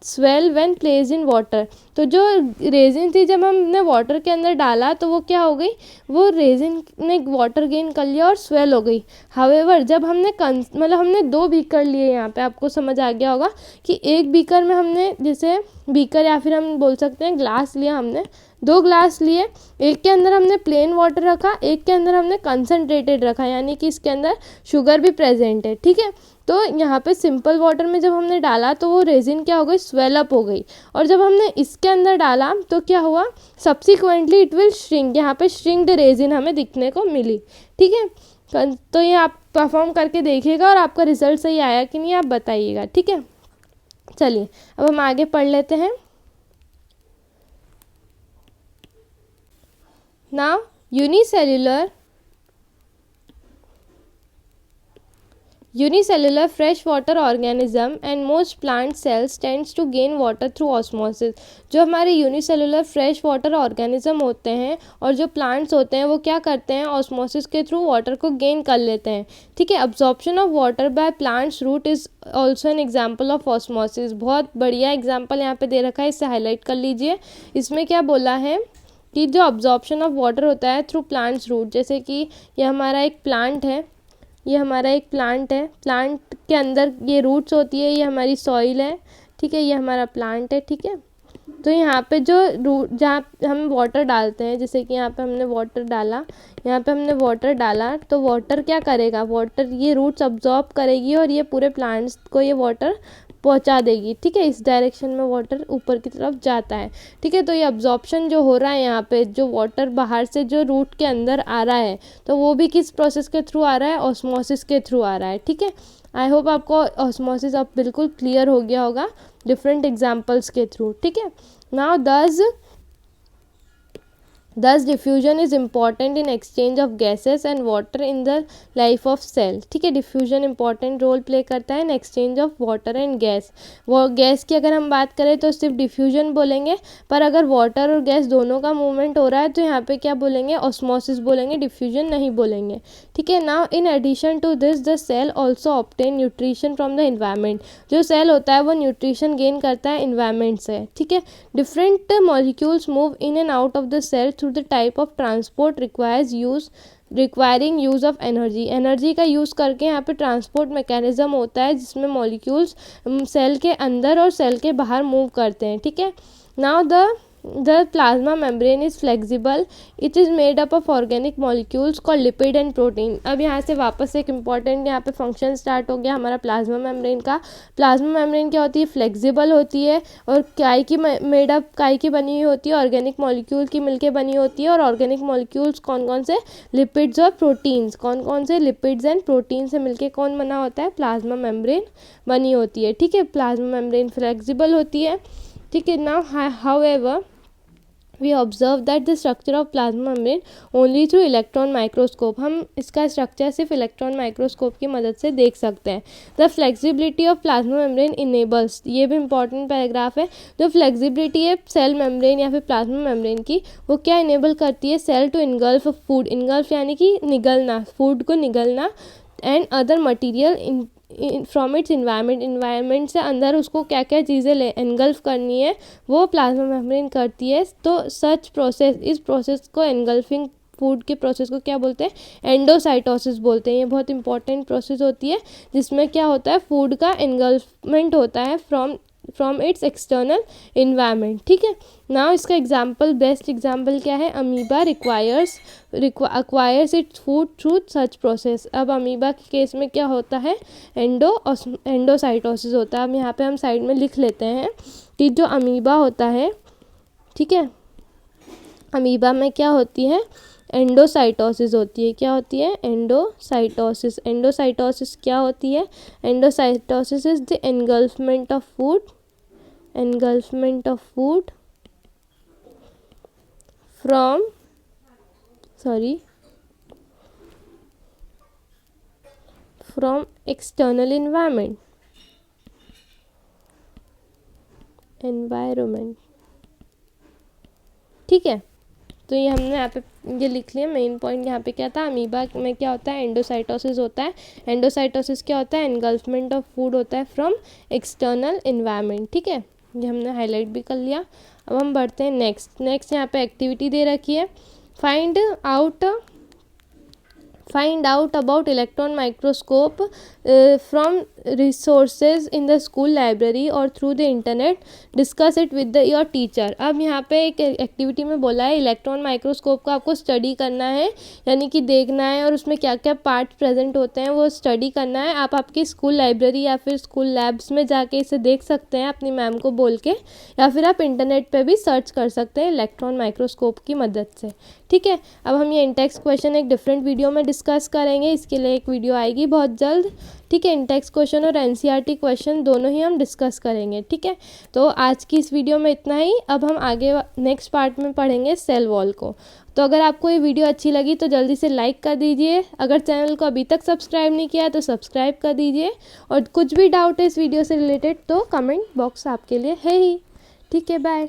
swell when placed in water. तो जो रेजिन थी जब हमने वाटर के अंदर डाला तो वो क्या हो गई, वो रेजिन ने वाटर गेन कर लिया और स्वेल हो गई। हावेवर जब हमने हमने 2 बीकर लिए, यहाँ पे आपको समझ आ गया होगा कि एक बीकर में हमने, जैसे बीकर या फिर हम बोल सकते हैं ग्लास लिया, हमने 2 ग्लास लिए, एक के अंदर हमने प्लेन वाटर रखा, एक के अंदर हमने कंसनट्रेटेड रखा, यानी कि इसके अंदर शुगर भी प्रेजेंट है। ठीक है। तो यहाँ पे सिंपल वाटर में जब हमने डाला तो वो रेजिन क्या हो गई, स्वेलअप हो गई, और जब हमने इसके अंदर डाला तो क्या हुआ, सब्सिक्वेंटली इट विल श्रिंक, यहाँ पे श्रिंक्ड रेजिन हमें दिखने को मिली। ठीक है। तो ये आप परफॉर्म करके देखिएगा और आपका रिजल्ट सही आया कि नहीं आप बताइएगा। ठीक है। चलिए अब हम आगे पढ़ लेते हैं। Now unicellular freshwater organism and most plant cells tends to gain water through osmosis। जो हमारे यूनिसेलुलर फ्रेश वाटर ऑर्गेनिज्म होते हैं और जो प्लांट्स होते हैं वो क्या करते हैं, ऑस्मोसिस के थ्रू वाटर को गेन कर लेते हैं। ठीक है। Absorption of water by plants root is also an example of osmosis. बहुत बढ़िया एग्जाम्पल यहाँ पे दे रखा है, इससे हाईलाइट कर लीजिए। इसमें क्या बोला है कि जो अब्जॉर्प्शन ऑफ वाटर होता है थ्रू प्लांट्स रूट, जैसे कि ये हमारा एक प्लांट है, प्लांट के अंदर ये रूट्स होती है, ये हमारी सॉइल है। ठीक है। ये हमारा प्लांट है। ठीक है। तो यहाँ पे जो रूट, जहाँ हम वाटर डालते हैं, जैसे कि यहाँ पे हमने वाटर डाला, तो वाटर क्या करेगा, वाटर ये रूट्स अब्जॉर्ब करेगी और ये पूरे प्लांट्स को ये वाटर पहुंचा देगी। ठीक है। इस डायरेक्शन में वाटर ऊपर की तरफ जाता है। ठीक है। तो ये अब्जॉर्प्शन जो हो रहा है यहाँ पे, जो वाटर बाहर से जो रूट के अंदर आ रहा है, तो वो भी किस प्रोसेस के थ्रू आ रहा है, ऑस्मोसिस के थ्रू आ रहा है। ठीक है। आई होप आपको ऑस्मोसिस अब बिल्कुल क्लियर हो गया होगा डिफरेंट एग्जाम्पल्स के थ्रू। ठीक है। Now Thus diffusion is important in exchange of gases and water in the life of cell। ठीक है। diffusion important रोल प्ले करता है in exchange of water and gas. वो गैस की अगर हम बात करें तो सिर्फ diffusion बोलेंगे, पर अगर वाटर और गैस दोनों का मूवमेंट हो रहा है तो यहाँ पे क्या बोलेंगे, ऑस्मोसिस बोलेंगे, diffusion नहीं बोलेंगे। ठीक है। Now in addition to this the cell also obtain nutrition from the environment. जो सेल होता है वो न्यूट्रिशन गेन करता है इन्वायरमेंट से। ठीक है। Different molecules move in and out of the cell through the type of transport requiring use of energy का यूज़ करके यहाँ पे ट्रांसपोर्ट मैकेनिज्म होता है जिसमें मॉलिक्यूल्स सेल के अंदर और सेल के बाहर मूव करते हैं। ठीक है। Now the The plasma membrane is flexible. It is made up of organic molecules called lipid and protein. अब यहाँ से वापस एक इम्पॉर्टेंट यहाँ पे फंक्शन स्टार्ट हो गया हमारा प्लाज्मा मेम्ब्रेन का। प्लाज्मा मेम्ब्रेन क्या होती है, फ्लेक्सिबल होती है और काय की मेडअप काय की बनी हुई होती है, ऑर्गेनिक मॉलिक्यूल की मिलके बनी होती है। और ऑर्गेनिक मॉलिक्यूल्स कौन कौन से, लिपिड्स और प्रोटीन्स, कौन कौन से, लिपिड्स एंड प्रोटीन से मिलके कौन बना होता है, प्लाज्मा मेम्ब्रेन बनी होती है। ठीक है, प्लाज्मा मेम्ब्रेन फ्लेक्सिबल होती है। ठीक है, now however we observe that the structure of plasma membrane only through electron microscope. हम इसका स्ट्रक्चर सिर्फ इलेक्ट्रॉन माइक्रोस्कोप की मदद से देख सकते हैं। The flexibility of plasma membrane enables, ये भी इंपॉर्टेंट पैराग्राफ है। जो फ्लेक्सिबिलिटी है सेल मेम्ब्रेन या फिर प्लाज्मा मेम्ब्रेन की, वो क्या इनेबल करती है, cell to engulf food, engulf यानी कि निगलना, फूड को निगलना, and other material from its environment से अंदर उसको क्या क्या चीज़ें एनगल्फ करनी है वो प्लाज्मा मेम्ब्रेन करती है। तो सच प्रोसेस, इस प्रोसेस को एनगल्फिंग फूड के प्रोसेस को क्या बोलते हैं, एंडोसाइटोसिस बोलते हैं। ये बहुत इंपॉर्टेंट प्रोसेस होती है जिसमें क्या होता है, फूड का एनगल्फमेंट होता है फ्रॉम इट्स एक्सटर्नल इन्वायरमेंट। ठीक है, नाउ इसका एग्जाम्पल, बेस्ट एग्जाम्पल क्या है, amoeba acquires its food through such process. अब अमीबा के केस में क्या होता है, एंडोसाइटोसिस होता है। अब यहाँ पे हम साइड में लिख लेते हैं कि जो अमीबा होता है, ठीक है, अमीबा में क्या होती है, एंडोसाइटोसिस होती है। क्या होती है, एंडोसाइटोसिस। एंडोसाइटोसिस क्या होती है, endocytosis is the engulfment of food from external environment. ठीक है, तो ये हमने यहाँ पे ये लिख लिया। मेन पॉइंट यहाँ पे क्या था, अमीबा में क्या होता है, एंडोसाइटोसिस होता है। एंडोसाइटोसिस क्या होता है, एनगल्फमेंट ऑफ फूड होता है फ्रॉम एक्सटर्नल इन्वायरमेंट। ठीक है, ये हमने हाईलाइट भी कर लिया। अब हम बढ़ते हैं नेक्स्ट यहाँ पे एक्टिविटी दे रखी है, find out about electron microscope from resources in the school library or through the internet, discuss it with your teacher. अब यहाँ पे एक एक्टिविटी में बोला है इलेक्ट्रॉन माइक्रोस्कोप का आपको स्टडी करना है, यानी कि देखना है और उसमें क्या क्या पार्ट प्रेजेंट होते हैं वो स्टडी करना है। आप आपकी स्कूल लाइब्रेरी या फिर स्कूल लैब्स में जाके इसे देख सकते हैं अपनी मैम को बोल के, या फिर आप इंटरनेट पे भी सर्च कर सकते हैं इलेक्ट्रॉन माइक्रोस्कोप की मदद से। ठीक है, अब हम ये इंटेक्स क्वेश्चन एक डिफरेंट वीडियो में डिस्कस करेंगे, इसके लिए एक वीडियो आएगी बहुत जल्द। ठीक है, इंटेक्स क्वेश्चन और एनसीईआरटी क्वेश्चन दोनों ही हम डिस्कस करेंगे। ठीक है, तो आज की इस वीडियो में इतना ही। अब हम आगे नेक्स्ट पार्ट में पढ़ेंगे सेल वॉल को। तो अगर आपको ये वीडियो अच्छी लगी तो जल्दी से लाइक कर दीजिए, अगर चैनल को अभी तक सब्सक्राइब नहीं किया तो सब्सक्राइब कर दीजिए, और कुछ भी डाउट है इस वीडियो से रिलेटेड तो कमेंट बॉक्स आपके लिए है ही। ठीक है, बाय।